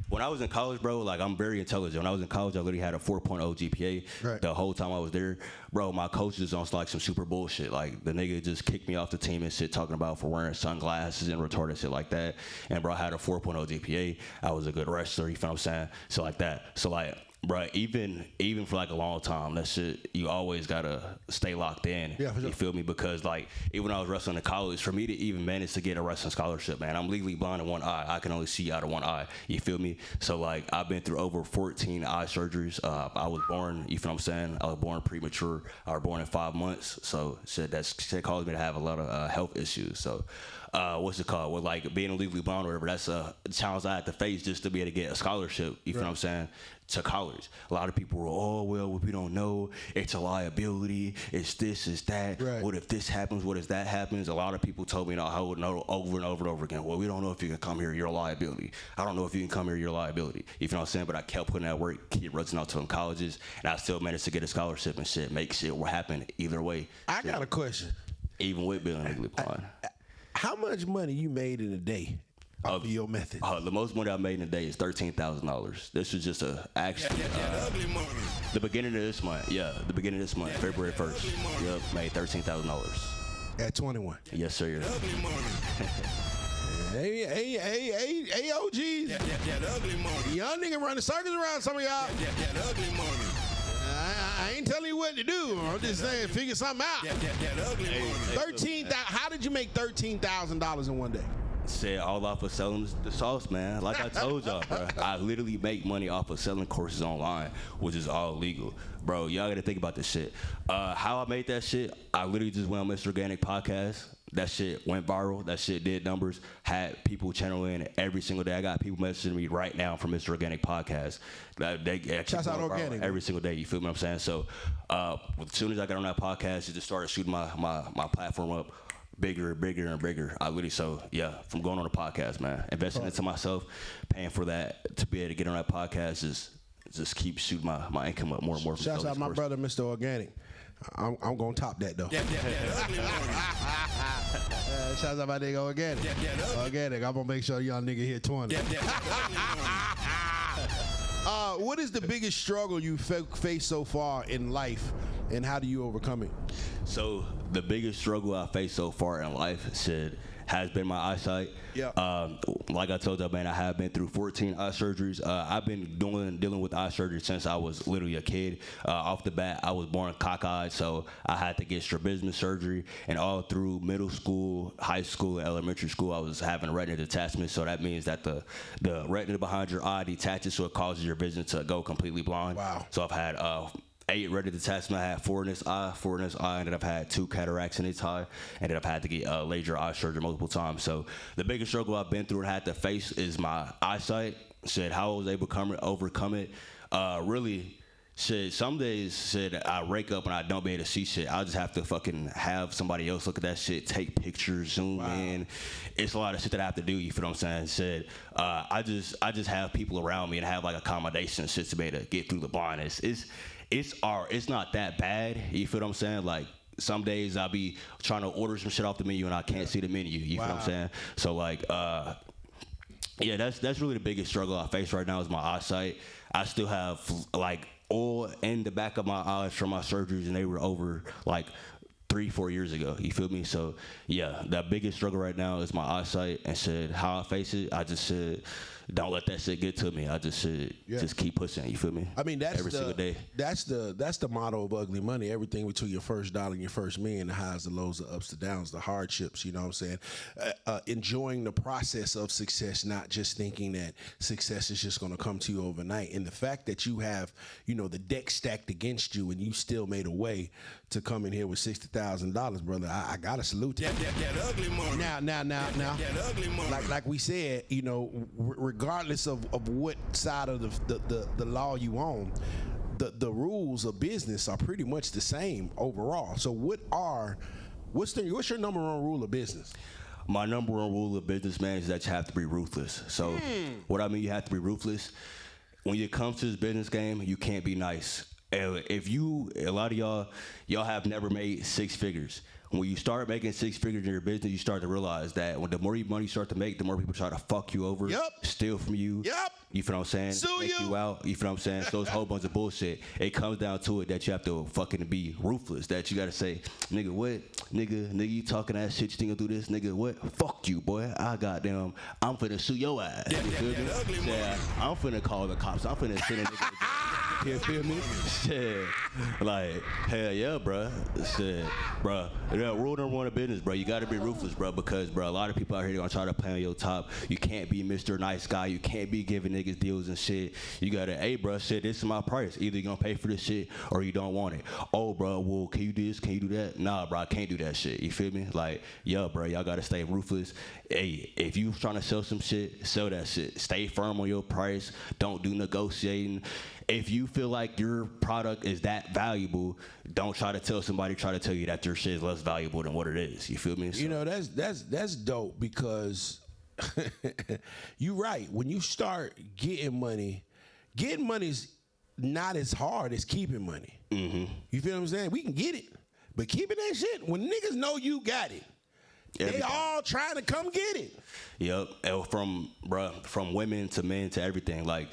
When I was in college, bro, like I'm very intelligent. When I was in college, I literally had a 4.0 GPA the whole time I was there. Bro, my coach was on like some super bullshit. Like the nigga just kicked me off the team and shit, talking about for wearing sunglasses and retarded shit like that. And bro, I had a 4.0 GPA. I was a good wrestler, you feel what I'm saying? So like that. So like, bro, even for like a long time, that shit, you always gotta stay locked in. Yeah, for sure. You feel me? Because like, even when I was wrestling in college, for me to even manage to get a wrestling scholarship, man, I'm legally blind in one eye. I can only see out of one eye. You feel me? So like, I've been through over 14 eye surgeries. I was born, you feel what I'm saying? I was born premature. I was born in 5 months. So shit caused me to have a lot of health issues. So. What's it called? Well, like being legally blind or whatever, that's a challenge I had to face just to be able to get a scholarship, you feel what I'm saying, to college. A lot of people were, we don't know, it's a liability, it's this, it's that, what if this happens, what if that happens? A lot of people told me, I would know over and over and over again, well, we don't know if you can come here, you're a liability. I don't know if you can come here, you're a liability. You feel what I'm saying? But I kept putting that work, keep rushing out to them colleges, and I still managed to get a scholarship and shit, make shit happen either way. I got a question. Even with being legally blind. How much money you made in a day off of your method? The most money I made in a day is $13,000. This was just the beginning of this month. Yeah, the beginning of this month, February 1st. Yep, made $13,000. At 21? Yes, sir. Hey, OGs. Young nigga running circles around some of y'all. I ain't telling you what to do. I'm just saying, figure something out. How did you make $13,000 in one day? Said all off of selling the sauce, man. Like I told y'all, bro. I literally make money off of selling courses online, which is all legal. Bro, y'all gotta think about this shit. How I made that shit, I literally just went on Mr. Organic Podcast. That shit went viral. That shit did numbers. Had people channel in every single day. I got people messaging me right now from Mr. Organic Podcast. Shouts out Organic. Every single day. You feel what I'm saying? So as soon as I got on that podcast, it just started shooting my platform up bigger and bigger and bigger. I literally, from going on the podcast, man. Investing into myself, paying for that to be able to get on that podcast is just keep shooting my income up more and more. Shouts out my brother, Mr. Organic. I'm gonna top that though. Shouts out my nigga Organic. Organic. I'm gonna make sure y'all nigga hit 20. What is the biggest struggle you faced so far in life, and how do you overcome it? So the biggest struggle I faced so far in life, has been my eyesight. Yeah. Like I told you, man, I have been through 14 eye surgeries. I've been dealing with eye surgery since I was literally a kid. Off the bat, I was born cockeyed, so I had to get strabismus surgery. And all through middle school, high school, and elementary school, I was having retina detachment. So that means that the retina behind your eye detaches, so it causes your vision to go completely blind. Wow. So I've had 8 retina detachment. I had 4 in this eye, and then I've had 2 cataracts in this eye, and then I've had to get laser eye surgery multiple times. So the biggest struggle I've been through and had to face is my eyesight. Said how I was able to overcome it. Really, said some days said I wake up and I don't be able to see shit. I just have to fucking have somebody else look at that shit, take pictures, zoom in. It's a lot of shit that I have to do. You feel what I'm saying? Said I just have people around me and have like accommodations shit to be able to get through the blindness. It's not that bad. You feel what I'm saying? Like some days I'll be trying to order some shit off the menu and I can't see the menu. You feel what I'm saying? So like, yeah, that's really the biggest struggle I face right now is my eyesight. I still have like oil in the back of my eyes from my surgeries, and they were over like 3-4 years ago. You feel me? So yeah, the biggest struggle right now is my eyesight. And said how I face it, I just said don't let that shit get to me. I just said just keep pushing. You feel me? I mean, that's every single day. That's the motto of Ugly Money. Everything between your first dollar and your first million, the highs, the lows, the ups, the downs, the hardships. You know what I'm saying? Enjoying the process of success, not just thinking that success is just going to come to you overnight. And the fact that you have, you know, the deck stacked against you and you still made a way to come in here with $60,000, brother. I gotta salute you. That ugly money. Now. That ugly money. Like we said, you know, regardless of what side of the law you on, the rules of business are pretty much the same overall. So what's your number one rule of business? My number one rule of business, man, is that you have to be ruthless. So what I mean, you have to be ruthless. When it comes to this business game, you can't be nice. If a lot of y'all have never made 6 figures. When you start making 6 figures in your business, you start to realize that when the more money you start to make, the more people try to fuck you over, steal from you. You feel what I'm saying? Sue Make you out. You feel what I'm saying? So it's a whole bunch of bullshit. It comes down to it that you have to fucking be ruthless. That you gotta say, nigga, what? Nigga, you talking that shit, you think you'll do this? Nigga, what? Fuck you, boy. I'm finna sue your ass. You feel me? Yeah, I'm finna call the cops. I'm finna send a nigga to jail. You feel me? Shit. Like, hell yeah, bruh. Shit. Bruh. Rule number one of business, bro. You gotta be ruthless, bro, because, bro, a lot of people out here gonna try to play on your top. You can't be Mr. Nice Guy. You can't be giving niggas deals and shit. You gotta, hey, bro, shit, this is my price. Either you gonna pay for this shit or you don't want it. Oh, bro, well, can you do this? Can you do that? Nah, bro, I can't do that shit. You feel me? Like, yeah, bro, y'all gotta stay ruthless. Hey, if you trying to sell some shit, sell that shit. Stay firm on your price. Don't do negotiating. If you feel like your product is that valuable, don't try to tell you that your shit is less valuable than what it is. You feel me? So, you know, that's dope because you're right. When you start getting money's not as hard as keeping money. Mm-hmm. You feel what I'm saying? We can get it, but keeping that shit, when niggas know you got it, they all trying to come get it. Yep. From women to men to everything. Like,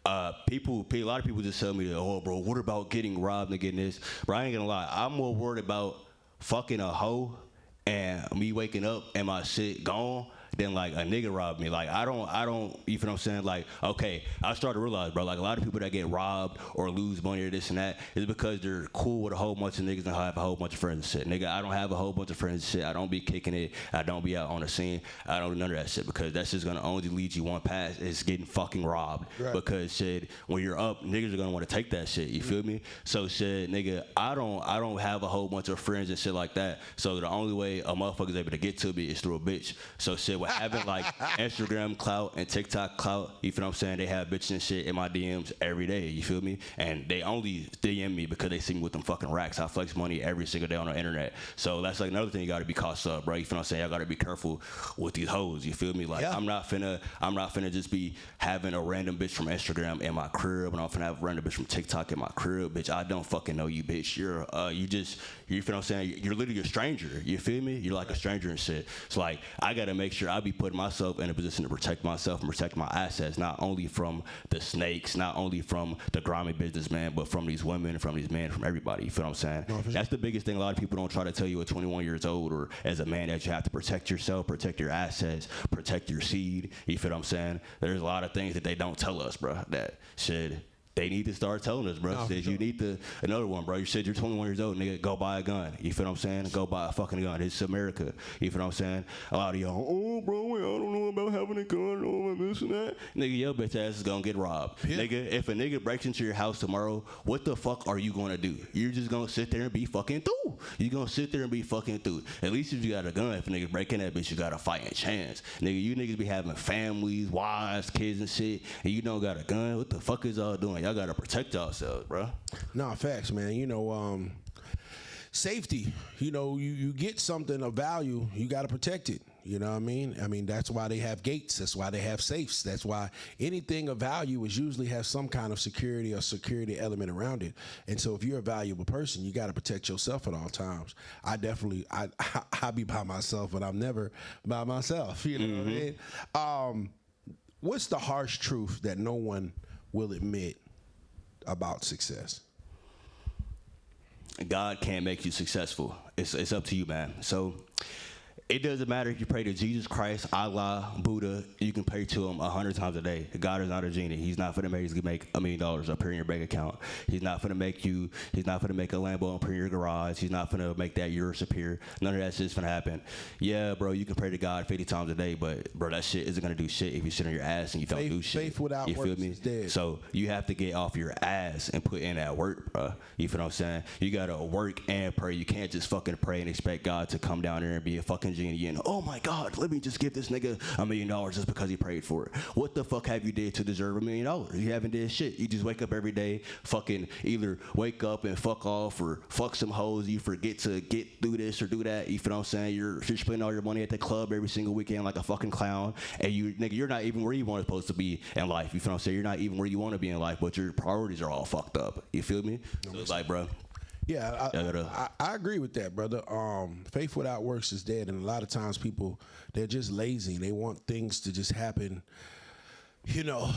a lot of people just tell me, oh, bro, what about getting robbed and getting this? Bro, I ain't gonna lie. I'm more worried about fucking a hoe and me waking up and my shit gone than like a nigga robbed me. Like I don't, you feel what I'm saying? Like, okay, I started to realize, bro, like a lot of people that get robbed or lose money or this and that is because they're cool with a whole bunch of niggas and have a whole bunch of friends and shit. Nigga, I don't have a whole bunch of friends and shit. I don't be kicking it. I don't be out on the scene. I don't do none of that shit because that's just gonna only lead you one path. It's getting fucking robbed. Right. Because shit, when you're up, niggas are gonna want to take that shit. You feel me? So shit, nigga, I don't have a whole bunch of friends and shit like that. So the only way a motherfucker's able to get to me is through a bitch. So shit, with having like Instagram clout and TikTok clout, you feel what I'm saying? They have bitches and shit in my DMs every day, you feel me? And they only DM me because they see me with them fucking racks. I flex money every single day on the internet. So that's like another thing you gotta be cautious of, bro. You feel what I'm saying? I gotta be careful with these hoes, you feel me? Like I'm not finna just be having a random bitch from Instagram in my crib, and I'm finna have a random bitch from TikTok in my crib. Bitch, I don't fucking know you, bitch. You feel what I'm saying? You're literally a stranger, you feel me? You're like a stranger and shit. So like, I gotta make sure I'll be putting myself in a position to protect myself and protect my assets, not only from the snakes, not only from the grimy businessman, but from these women, from these men, from everybody. You feel what I'm saying? No, that's the biggest thing a lot of people don't try to tell you at 21 years old or as a man, that you have to protect yourself, protect your assets, protect your seed. You feel what I'm saying? There's a lot of things that they don't tell us, bro, that should... They need to start telling us, bro. No, says you need to, another one, bro. You said you're 21 years old, nigga, go buy a gun. You feel what I'm saying? Go buy a fucking gun. It's America. You feel what I'm saying? A lot of y'all, oh, bro, I don't know about having a gun, oh, this and that. Nigga, your bitch ass is gonna get robbed. Yeah. Nigga, if a nigga breaks into your house tomorrow, what the fuck are you gonna do? You're just gonna sit there and be fucking through. You're gonna sit there and be fucking through. At least if you got a gun, if a nigga break in that bitch, you got a fighting chance. Nigga, you niggas be having families, wives, kids and shit, and you don't got a gun. What the fuck is y'all doing? Y'all gotta protect y'all selves, bro. No, facts, man. You know, safety. You know, you get something of value, you got to protect it. You know what I mean? I mean, that's why they have gates. That's why they have safes. That's why anything of value is usually has some kind of security or security element around it. And so if you're a valuable person, you got to protect yourself at all times. I be by myself, but I'm never by myself. You know what I mean? What's the harsh truth that no one will admit about success? God can't make you successful. It's up to you, man. So it doesn't matter if you pray to Jesus Christ, Allah, Buddha. You can pray to him 100 times a day. God is not a genie. He's not finna make you make $1 million up here in your bank account. He's not finna make a Lambo up here in your garage. He's not finna make that yours appear. None of that shit's finna happen. Yeah, bro, you can pray to God 50 times a day, but bro, that shit isn't gonna do shit if you sit on your ass and you don't do shit. Faith without you works feel me? is dead. So you have to get off your ass and put in that work, bro. You feel what I'm saying? You gotta work and pray. You can't just fucking pray and expect God to come down there and be a fucking genie and oh my God, let me just give this nigga $1 million just because he prayed for it. What the fuck have you did to deserve $1 million? You haven't did shit. You just wake up every day, fucking either wake up and fuck off or fuck some hoes. You forget to get through this or do that. You feel what I'm saying? You're spending all your money at the club every single weekend like a fucking clown. And you're not even where you want supposed to be in life. You feel what I'm saying? You're not even where you want to be in life, but your priorities are all fucked up. You feel me? So it's like, bro. Yeah, I agree with that, brother. Faith without works is dead, and a lot of times people, they're just lazy. They want things to just happen, you know,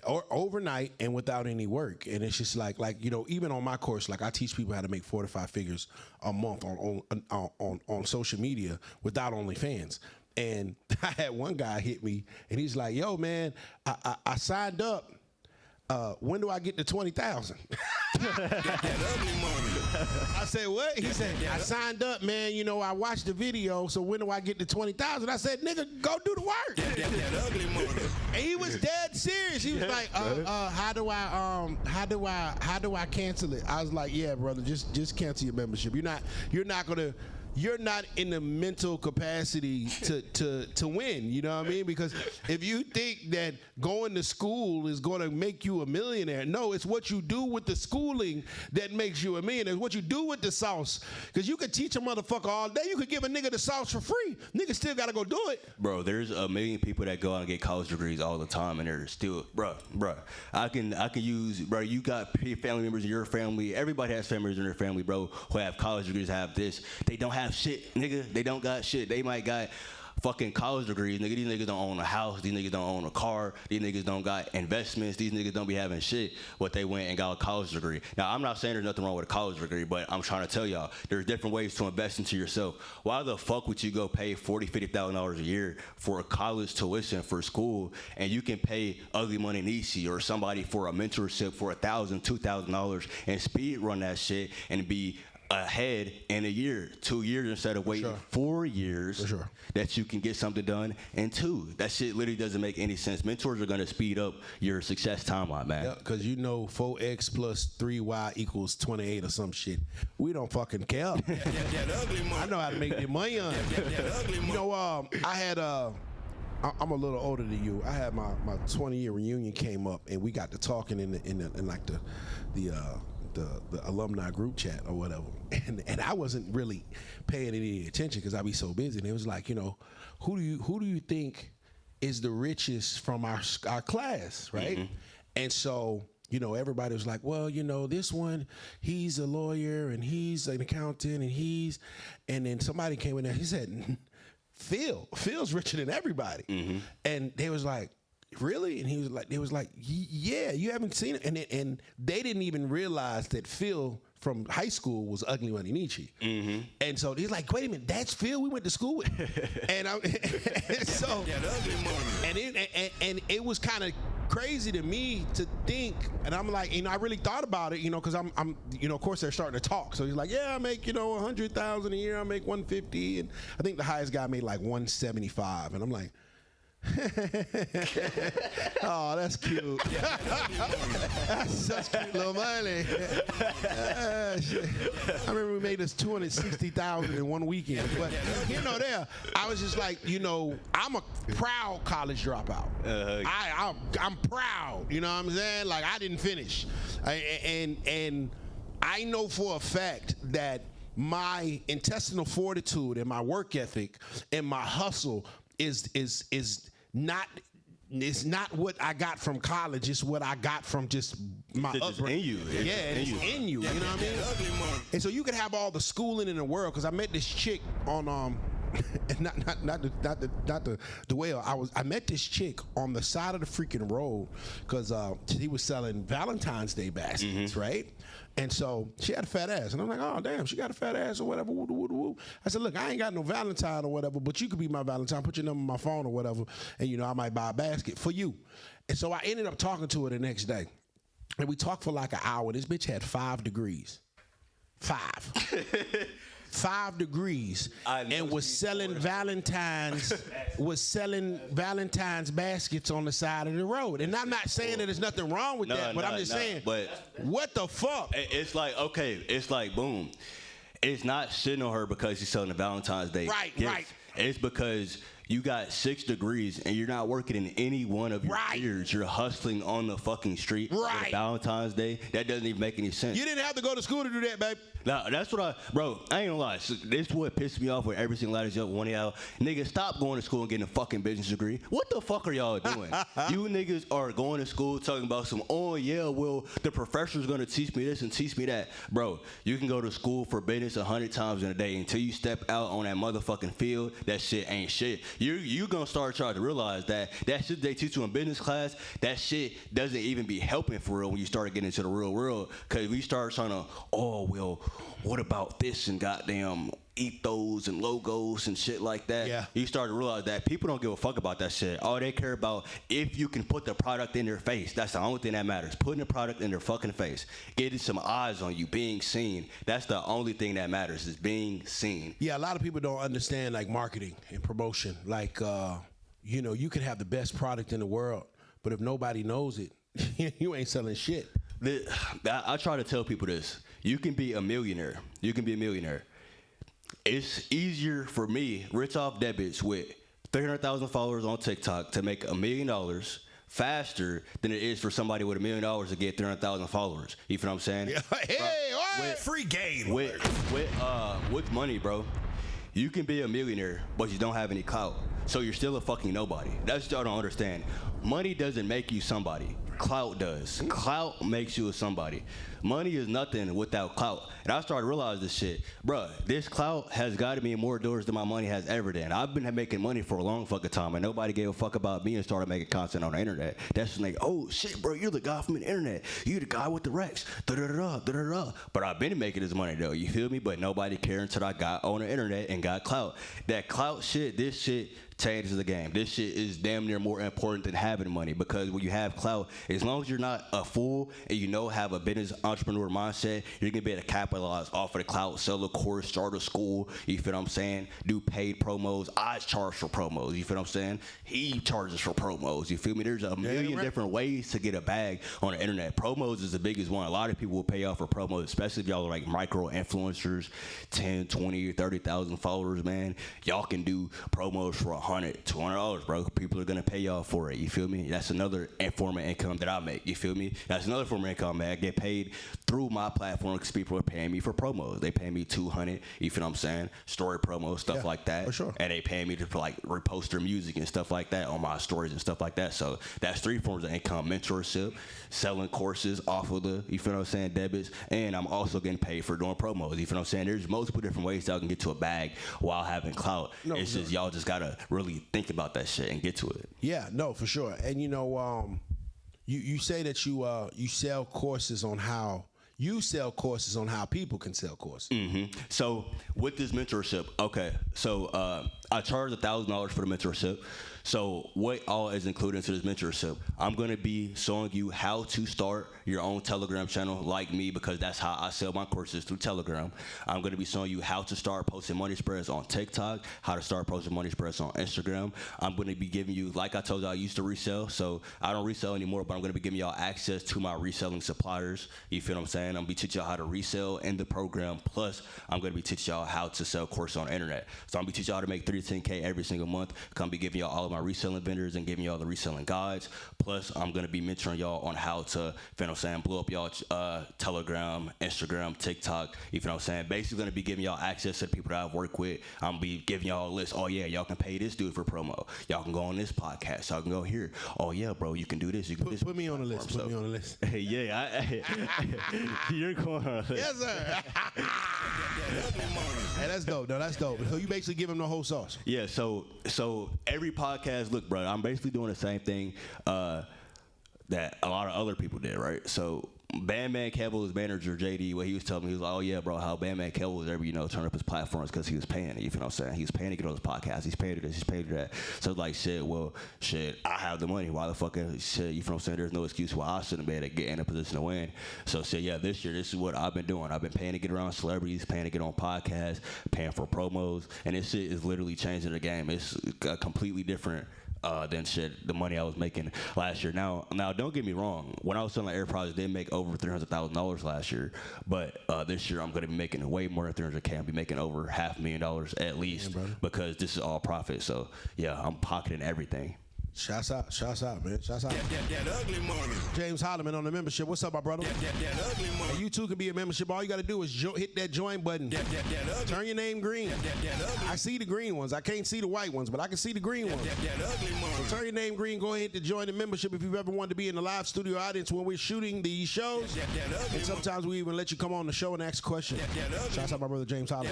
or overnight and without any work. And it's just like you know, even on my course, like I teach people how to make 4 to 5 figures a month on social media without OnlyFans. And I had one guy hit me, and he's like, "Yo, man, I signed up. When do I get to 20,000?" I said, what? He said, I signed up, man. You know, I watched the video, so when do I get to 20,000? I said, nigga, go do the work. And he was dead serious. He was like, how do I cancel it? I was like, yeah, brother, just cancel your membership. You're not in the mental capacity to win, you know what I mean? Because if you think that going to school is going to make you a millionaire, no, it's what you do with the schooling that makes you a millionaire. It's what you do with the sauce. Because you could teach a motherfucker all day. You could give a nigga the sauce for free. Nigga still got to go do it. Bro, there's a million people that go out and get college degrees all the time, and they're still, bro. I can use, bro, you got family members in your family. Everybody has family members in their family, bro, who have college degrees, have this. They don't have shit, nigga. They don't got shit. They might got fucking college degrees, nigga. These niggas don't own a house. These niggas don't own a car. These niggas don't got investments. These niggas don't be having shit, but they went and got a college degree. Now, I'm not saying there's nothing wrong with a college degree, but I'm trying to tell y'all, there's different ways to invest into yourself. Why the fuck would you go pay $40,000, $50,000 a year for a college tuition for school, and you can pay UglyMoney Nishi or somebody for a mentorship for $1,000, $2,000 and speed run that shit and be ahead in a year, 2 years, instead of waiting 4 years that you can get something done in 2. That shit literally doesn't make any sense. Mentors are going to speed up your success timeline, man. Yeah, because you know 4x plus 3y equals 28 or some shit. We don't fucking care. I know how to make your money on it. You know, I had I'm a little older than you. I had my 20-year reunion came up, and we got to talking in like the alumni group chat or whatever, and I wasn't really paying any attention because I be so busy. And it was like, you know, who do you think is the richest from our class, right? Mm-hmm. And so, you know, everybody was like, well, you know, this one, he's a lawyer and he's an accountant and then somebody came in there. He said, Phil's richer than everybody. Mm-hmm. And they was like, really? And he was like, yeah, you haven't seen it. And they didn't even realize that Phil from high school was UglyMoney Nietzsche. Mm-hmm. And so he's like, wait a minute, that's Phil we went to school with. and so, and it was kind of crazy to me to think, and I'm like, I really thought about it, because I'm, of course they're starting to talk. So he's like, yeah, I make, $100,000 a year. I make 150, and I think the highest guy made like 175, and I'm like, oh, that's cute. That's such cute little money. Shit. I remember we made us $260,000 in one weekend. But I was just like, I'm a proud college dropout. I'm proud. You know what I'm saying? Like, I didn't finish, and I know for a fact that my intestinal fortitude and my work ethic and my hustle is not. It's not what I got from college. It's what I got from just my upbringing. It's in you. You know what I mean? And so you could have all the schooling in the world. Because I met this chick on not the way I met this chick on the side of the freaking road because he was selling Valentine's Day baskets, right? And so she had a fat ass. And I'm like, oh, damn, she got a fat ass or whatever. I said, look, I ain't got no Valentine or whatever, but you could be my Valentine. Put your number on my phone or whatever, and, I might buy a basket for you. And so I ended up talking to her the next day. And we talked for like an hour. This bitch had 5 degrees. 5. 5 degrees, and was selling Valentine's baskets on the side of the road. And I'm not saying that there's nothing wrong with that, but I'm just saying, but what the fuck? It's like, okay, it's like, boom. It's not shitting on her because she's selling the Valentine's Day gifts. Right. It's because you got 6 degrees and you're not working in any one of your careers. You're hustling on the fucking street on Valentine's Day. That doesn't even make any sense. You didn't have to go to school to do that, babe. Nah, that's what I ain't gonna lie. So this is what pissed me off with every single last one of y'all. Niggas, stop going to school and getting a fucking business degree. What the fuck are y'all doing? You niggas are going to school talking about the professor's gonna teach me this and teach me that. Bro, you can go to school for business 100 times in a day until you step out on that motherfucking field. That shit ain't shit. You gonna start trying to realize that shit they teach you in business class, that shit doesn't even be helping for real when you start getting into the real world. Cause we start trying to, what about this and goddamn ethos and logos and shit like that. Yeah. You start to realize that people don't give a fuck about that shit. All they care about if you can put the product in their face. That's the only thing that matters. Putting the product in their fucking face. Getting some eyes on you, being seen. That's the only thing that matters is being seen. Yeah, a lot of people don't understand like marketing and promotion. Like you can have the best product in the world, but if nobody knows it, you ain't selling shit. I try to tell people this. You can be a millionaire. It's easier for me, rich off Debits, with 300,000 followers on TikTok to make $1 million faster than it is for somebody with $1 million to get 300,000 followers. You feel what I'm saying? Hey, free game. With money, bro, you can be a millionaire, but you don't have any clout. So you're still a fucking nobody. That's what y'all don't understand. Money doesn't make you somebody. Clout does. Clout makes you a somebody. Money is nothing without clout. And I started to realize this shit. Bruh, this clout has gotten me in more doors than my money has ever done. I've been making money for a long fucking time, and nobody gave a fuck about me and started making content on the internet. That's just like, oh shit, bro, you're the guy from the internet. You the guy with the Rex. Da-da-da-da. But I've been making this money though, you feel me? But nobody cared until I got on the internet and got clout. That clout shit, this shit changes the game. This shit is damn near more important than having money, because when you have clout, as long as you're not a fool and have a business entrepreneur mindset, you're gonna be able to capitalize off of the clout, sell a course, start a school, you feel what I'm saying? Do paid promos. I charge for promos, you feel what I'm saying? He charges for promos, you feel me? There's a million different ways to get a bag on the internet. Promos is the biggest one. A lot of people will pay off for promos, especially if y'all are like micro influencers, 10, 20, 30,000 followers, man. Y'all can do promos for $100, $200, bro. People are gonna pay y'all for it. You feel me? That's another form of income that I make. You feel me? That's another form of income, man. I get paid through my platform because people are paying me for promos. They pay me $200. You feel what I'm saying? Story promos, stuff like that. For sure. And they pay me to like repost their music and stuff like that on my stories and stuff like that. So that's 3 forms of income: mentorship, selling courses off of the, you feel what I'm saying, debits, and I'm also getting paid for doing promos. You feel what I'm saying? There's multiple different ways that I can get to a bag while having clout. It's just y'all just gotta really think about that shit and get to it. Yeah, no, for sure. And you know, you say that you sell courses on how people can sell courses. Mm-hmm. So with this mentorship, okay, so I charge $1,000 for the mentorship. So what all is included into this mentorship? I'm going to be showing you how to start your own Telegram channel like me, because that's how I sell my courses, through Telegram. I'm going to be showing you how to start posting money spreads on TikTok, how to start posting money spreads on Instagram. I'm going to be giving you, like I told you, I used to resell, so I don't resell anymore, but I'm going to be giving y'all access to my reselling suppliers. You feel what I'm saying? I'm going to be teaching y'all how to resell in the program, plus I'm going to be teaching y'all how to sell courses on the internet. So I'm going to be teaching y'all how to make 3 to 10K every single month. I'm going to be giving y'all all of my reselling vendors and giving y'all the reselling guides. Plus, I'm going to be mentoring y'all on how to, you know what I'm saying, blow up y'all Telegram, Instagram, TikTok. You know what I'm saying? Basically going to be giving y'all access to the people that I've worked with. I'm going to be giving y'all a list. Oh, yeah, y'all can pay this dude for promo. Y'all can go on this podcast. Y'all can go here. Oh, yeah, bro, you can do this. You can do this. Put me on the list. Put me on the list. Yeah, you're going on. Yes, sir. Hey, that's dope. No, that's dope. So you basically give him the whole sauce. Yeah, so every podcast, look, bro, I'm basically doing the same thing that a lot of other people did, right? So Bandman Kevin's manager, JD, what he was telling me, he was like, oh, yeah, bro, how Bandman Kevin was ever, turn up his platforms because he was paying it, you know what I'm saying? He was paying to get on his podcast. He's paying to this, he's paying to that. So it's like, shit, I have the money. Why the fuck, shit, you know what I'm saying? There's no excuse why I shouldn't be able to get in a position to win. So, yeah, this year, this is what I've been doing. I've been paying to get around celebrities, paying to get on podcasts, paying for promos, and this shit is literally changing the game. It's a completely different than the money I was making last year. Now, don't get me wrong. When I was selling AirPods, I did make over $300,000 last year. But this year, I'm going to be making way more than $300K. I'll be making over $500,000 at least, because this is all profit. So, yeah, I'm pocketing everything. Shouts out, man. Shouts out. That ugly money. James Holloman on the membership. What's up, my brother? That ugly money. And you too can be a membership. All you got to do is hit that join button. Turn your name green. I see the green ones. I can't see the white ones, but I can see the green ones. That ugly money. So turn your name green. Go ahead to join the membership if you've ever wanted to be in the live studio audience when we're shooting these shows. And sometimes we even let you come on the show and ask questions. Shouts out my brother James Holloman.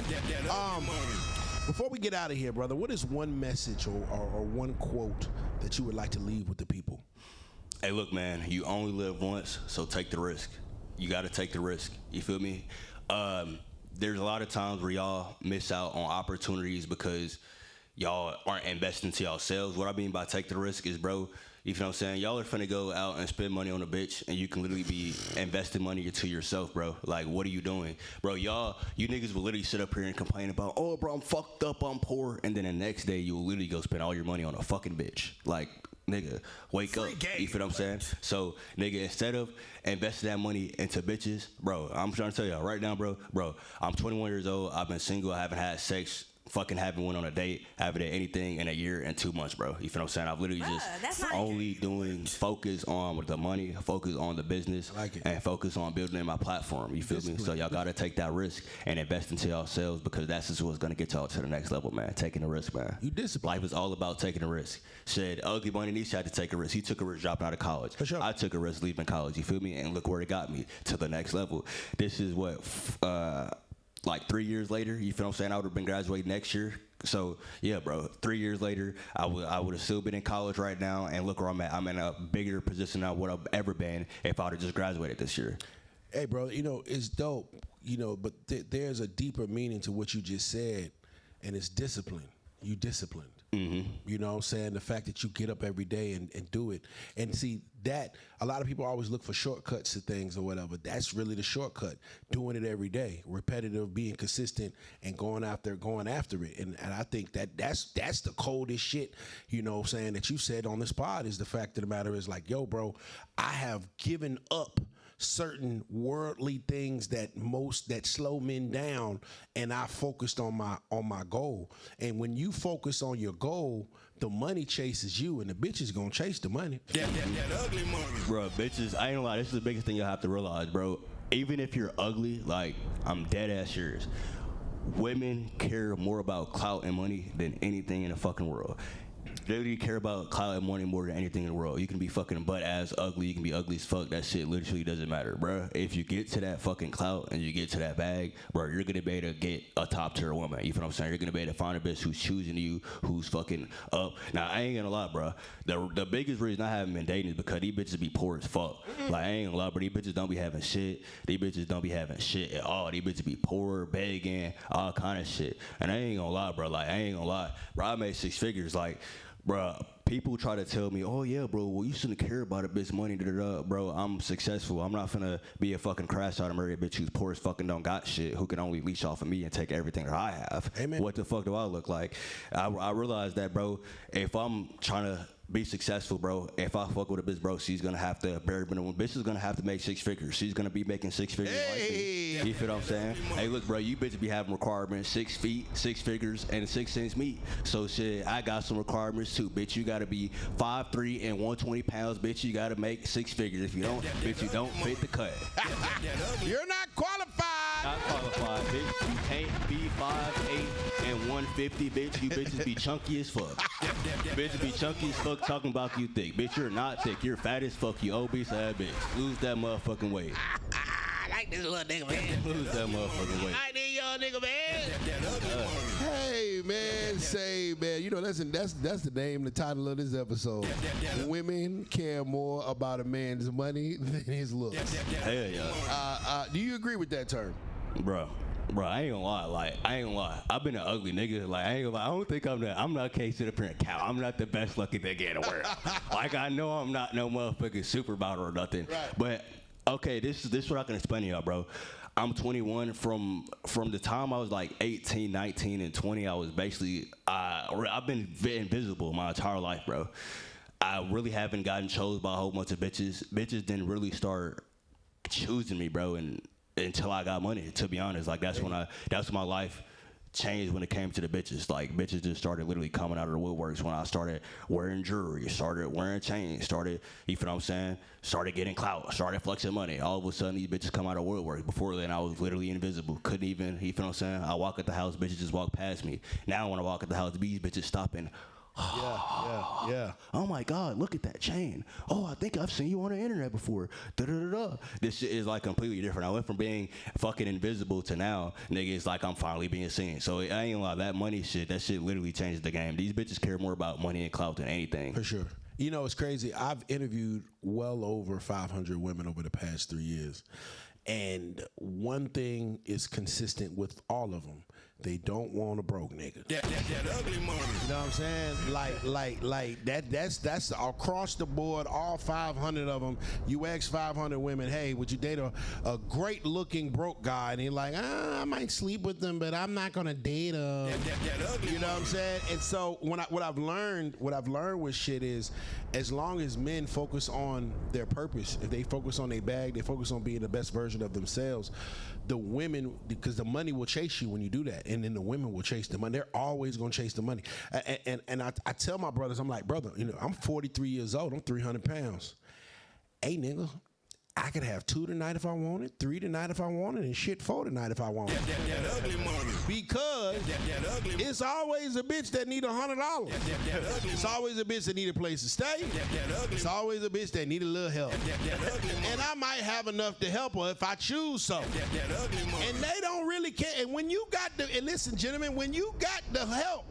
Before we get out of here, brother, what is one message or one quote that you would like to leave with the people? Hey, look, man, you only live once, so take the risk. You got to take the risk. You feel me? There's a lot of times where y'all miss out on opportunities because y'all aren't investing into yourselves. What I mean by take the risk is, bro, you know what I'm saying? Y'all are finna go out and spend money on a bitch, and you can literally be investing money into yourself, bro. Like, what are you doing? Bro, you niggas will literally sit up here and complain about, oh, bro, I'm fucked up, I'm poor. And then the next day, you will literally go spend all your money on a fucking bitch. Like, nigga, wake up. You feel what I'm saying? So, nigga, instead of investing that money into bitches, bro, I'm trying to tell y'all right now, bro, I'm 21 years old. I've been single. I haven't had sex. Fucking haven't went on a date, haven't done anything in a year and 2 months, bro. You feel what I'm saying? I've literally just only doing focus on the money, focus on the business, and focus on building in my platform. You feel me? So y'all gotta take that risk and invest into yourselves, because that's just what's gonna get y'all to the next level, man. Taking the risk, man. You discipline. Life is all about taking a risk. UglyMoney Niche had to take a risk. He took a risk dropping out of college. For sure. I took a risk leaving college. You feel me? And look where it got me, to the next level. This is what like 3 years later, you feel what I'm saying? I would have been graduating next year. So, yeah, bro, 3 years later, I would have still been in college right now, and look where I'm at. I'm in a bigger position than I would have ever been if I would have just graduated this year. Hey, bro, it's dope, but there's a deeper meaning to what you just said, and it's discipline. You disciplined. Mm-hmm. You know what I'm saying? The fact that you get up every day and do it. And see, that, a lot of people always look for shortcuts to things or whatever. That's really the shortcut. Doing it every day. Repetitive, being consistent, and going after it. And I think that's the coldest shit, you know what I'm saying, that you said on this pod, is the fact of the matter is like, yo, bro, I have given up certain worldly things that slow men down, and I focused on my goal. And when you focus on your goal, the money chases you, and the bitch is gonna chase the money. That ugly money. Bro, bitches, I ain't gonna lie, this is the biggest thing you have to realize, bro. Even if you're ugly, like, I'm dead ass serious. Women care more about clout and money than anything in the fucking world. They really care about clout and money more than anything in the world. You can be fucking butt ass ugly, you can be ugly as fuck. That shit literally doesn't matter, bro. If you get to that fucking clout and you get to that bag, bro, you're gonna be able to get a top tier woman. You feel what I'm saying? You're gonna be able to find a bitch who's choosing you, who's fucking up. Now, I ain't gonna lie, bro. The biggest reason I haven't been dating is because these bitches be poor as fuck. Like, I ain't gonna lie, bro. These bitches don't be having shit. These bitches don't be having shit at all. These bitches be poor, begging, all kind of shit. And I ain't gonna lie, bro. Like, I ain't gonna lie. Bro, I made 6 figures. Like, bro, people try to tell me, oh yeah, bro, well, you shouldn't care about a bitch money, bro. I'm successful. I'm not finna be a fucking crash out and marry a bitch who's poor as fucking don't got shit, who can only leech off of me and take everything that I have. Amen. What the fuck do I look like? I realize that, bro, if I'm trying to be successful, bro, if I fuck with a bitch, bro, she's gonna have to bare minimum. Bitch is gonna have to make 6 figures. She's gonna be making 6 figures. Hey. Like, you feel what I'm saying? Hey, look, bro, you bitches be having requirements 6 feet, 6 figures, and 6 cents meat. So shit, I got some requirements too, bitch. You gotta be 5'3" and 120 pounds, bitch. You gotta make 6 figures. If you don't, bitch, you don't fit the cut. You're not qualified. Not qualified, bitch. You can't be 5'8" and 150, bitch. You bitches be chunky as fuck. Bitches be chunky as fuck talking about you thick. Bitch, you're not thick. You're fat as fuck. You obese ass bitch. Lose that motherfucking weight. I like this little nigga, man. Lose that motherfucking weight. I need your nigga, man. Hey man, say man, you know that's the name, the title of this episode. Women care more about a man's money than his looks. Hell yeah. Do you agree with that term? Bro, I ain't gonna lie. Like, I ain't gonna lie. I've been an ugly nigga. Like, I ain't gonna lie. I don't think I'm not K to the print cow. I'm not the best looking nigga in the world. Like, I know I'm not no motherfucking supermodel or nothing. Right. But okay, this is what I can explain to y'all, bro. I'm 21. From the time I was like 18, 19, and 20, I was basically I've been invisible my entire life, bro. I really haven't gotten chose by a whole bunch of bitches. Bitches didn't really start choosing me, bro, until I got money. To be honest, like that's when my life changed when it came to the bitches. Like, bitches just started literally coming out of the woodworks when I started wearing jewelry, started wearing chains, you feel what I'm saying? Started getting clout, started flexing money. All of a sudden, these bitches come out of woodworks. Before then, I was literally invisible. Couldn't even, you feel what I'm saying? I walk at the house, bitches just walk past me. Now when I walk at the house, these bitches stopping. Yeah. Oh my God, look at that chain. Oh, I think I've seen you on the internet before. Da-da-da-da. This shit is like completely different. I went from being fucking invisible to now, nigga, it's like I'm finally being seen. So I ain't gonna lie, that money shit, that shit literally changed the game. These bitches care more about money and clout than anything. For sure. You know, it's crazy. I've interviewed well over 500 women over the past 3 years. And one thing is consistent with all of them. They don't want a broke nigga. That ugly money. You know what I'm saying? Like that's across the board, all 500 of them. You ask 500 women, hey, would you date a great looking broke guy? And they're like, I might sleep with them, but I'm not gonna date him. That ugly You know what I'm saying? And so what I've learned with shit is, as long as men focus on their purpose, if they focus on their bag, they focus on being the best version of themselves, the women, because the money will chase you when you do that, and then the women will chase the money. They're always gonna chase the money. And I tell my brothers, I'm like, brother, you know, I'm 43 years old, I'm 300 pounds. Hey, nigga, I could have 2 tonight if I wanted, 3 tonight if I wanted, and shit 4 tonight if I wanted. That ugly money. Because That ugly money. it's always a bitch that need $100. It's always a bitch that need a place to stay. It's always a bitch that need a little help. And I might have enough to help her if I choose so. And they don't really care. And when you got and listen, gentlemen, when you got the help,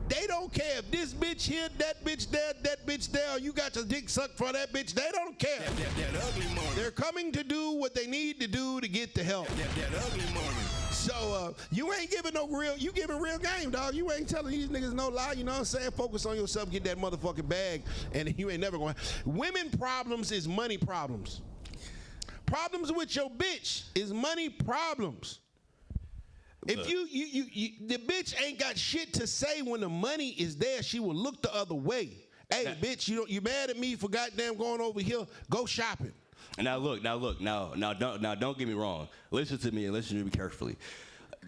they don't care if this bitch here, that bitch there, that bitch there, or you got your dick sucked for that bitch. They don't care. That ugly money. They're coming to do what they need to do to get the help. That ugly money. So you ain't giving you giving real game, dog. You ain't telling these niggas no lie, you know what I'm saying? Focus on yourself, get that motherfucking bag, and you ain't never going. Women problems is money problems. Problems with your bitch is money problems. If you the bitch ain't got shit to say when the money is there, she will look the other way. Hey, bitch, you mad at me for goddamn going over here? Go shopping. Now don't get me wrong. Listen to me and listen to me carefully.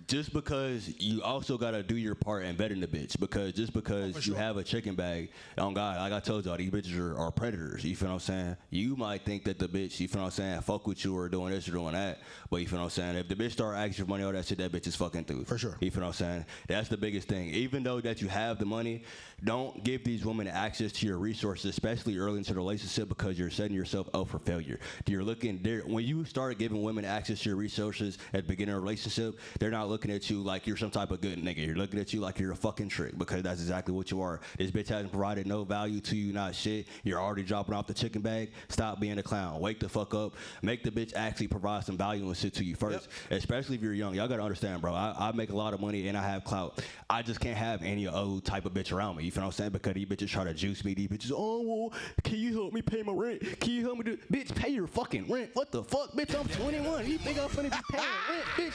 Just because you also gotta do your part in vetting the bitch, because just because you have a chicken bag, on God, like I told y'all, these bitches are predators. You feel what I'm saying? You might think that the bitch, you feel what I'm saying, fuck with you or doing this or doing that, but you feel what I'm saying? If the bitch start asking for money, all that shit, that bitch is fucking through. For sure. You feel what I'm saying? That's the biggest thing. Even though that you have the money, don't give these women access to your resources, especially early into the relationship, because you're setting yourself up for failure. You're looking there when you start giving women access to your resources at the beginning of a relationship, they're not looking at you like you're some type of good nigga. You're looking at you like you're a fucking trick, because that's exactly what you are. This bitch hasn't provided no value to you, not shit. You're already dropping off the chicken bag. Stop being a clown. Wake the fuck up. Make the bitch actually provide some value and shit to you first, especially if you're young. Y'all gotta understand, bro. I make a lot of money and I have clout. I just can't have any old type of bitch around me. You feel what I'm saying? Because these bitches try to juice me. These bitches, oh, well, can you help me pay my rent? Can you help me do? Bitch, pay your fucking rent. What the fuck, bitch? I'm 21. You think I'm finna be paying rent, bitch?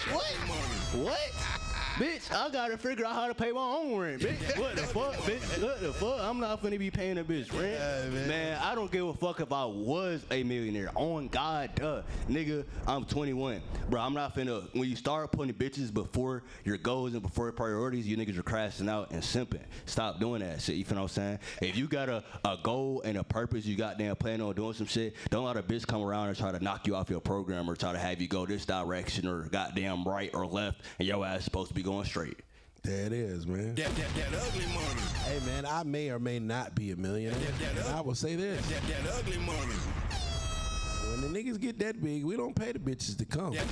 What? Bitch, I gotta figure out how to pay my own rent, bitch. What the fuck, bitch? What the fuck? I'm not finna be paying a bitch rent. Man, I don't give a fuck if I was a millionaire. On God, duh. Nigga, I'm 21. Bro, I'm not finna, when you start putting bitches before your goals and before your priorities, you niggas are crashing out and simping. Stop doing that shit, you feel what I'm saying? If you got a goal and a purpose, you goddamn plan on doing some shit, don't let a bitch come around and try to knock you off your program or try to have you go this direction or goddamn right or left, and your ass is supposed to be going straight. There it is, man. That ugly money. Hey, man, I may or may not be a millionaire. And I will say this. That ugly money. When the niggas get that big, we don't pay the bitches to come. That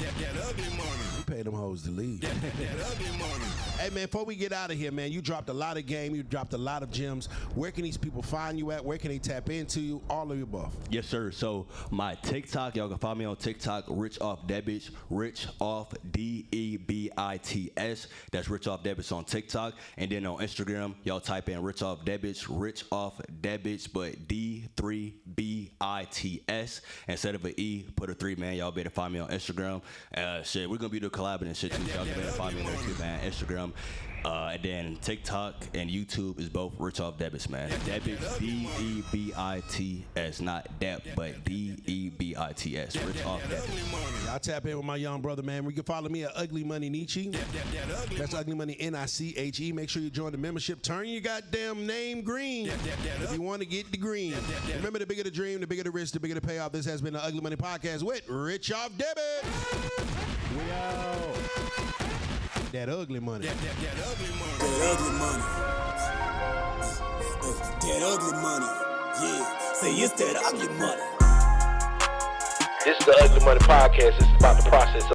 ugly money. We pay them hoes to leave. That ugly money. Hey, man, before we get out of here, man, you dropped a lot of game. You dropped a lot of gems. Where can these people find you at? Where can they tap into you? All of the above. Yes, sir. So my TikTok, y'all can find me on TikTok, Rich Off Debits, Rich Off Debits. That's Rich Off Debits on TikTok. And then on Instagram, y'all type in Rich Off Debits, Rich Off Debits, but D3BITS. Instead of an E, put a 3, man. Y'all better find me on Instagram. Shit, we're gonna be doing collabing and shit too. Y'all better find me on there too, man. Instagram. And then TikTok and YouTube is both Rich Off Debits, man. Debits, D-E-B-I-T-S, not Deb, but D-E-B-I-T-S. Rich Off Debits. Y'all tap in with my young brother, man. You can follow me at Ugly Money Nietzsche. That's Ugly Money N-I-C-H-E. Make sure you join the membership. Turn your goddamn name green if you want to get the green. Remember, the bigger the dream, the bigger the risk, the bigger the payoff. This has been the Ugly Money Podcast with Rich Off Debits. We out. That ugly money. That ugly money. That ugly money. That ugly money. Yeah. Say it's that ugly money. This is the Ugly Money Podcast. It's about the process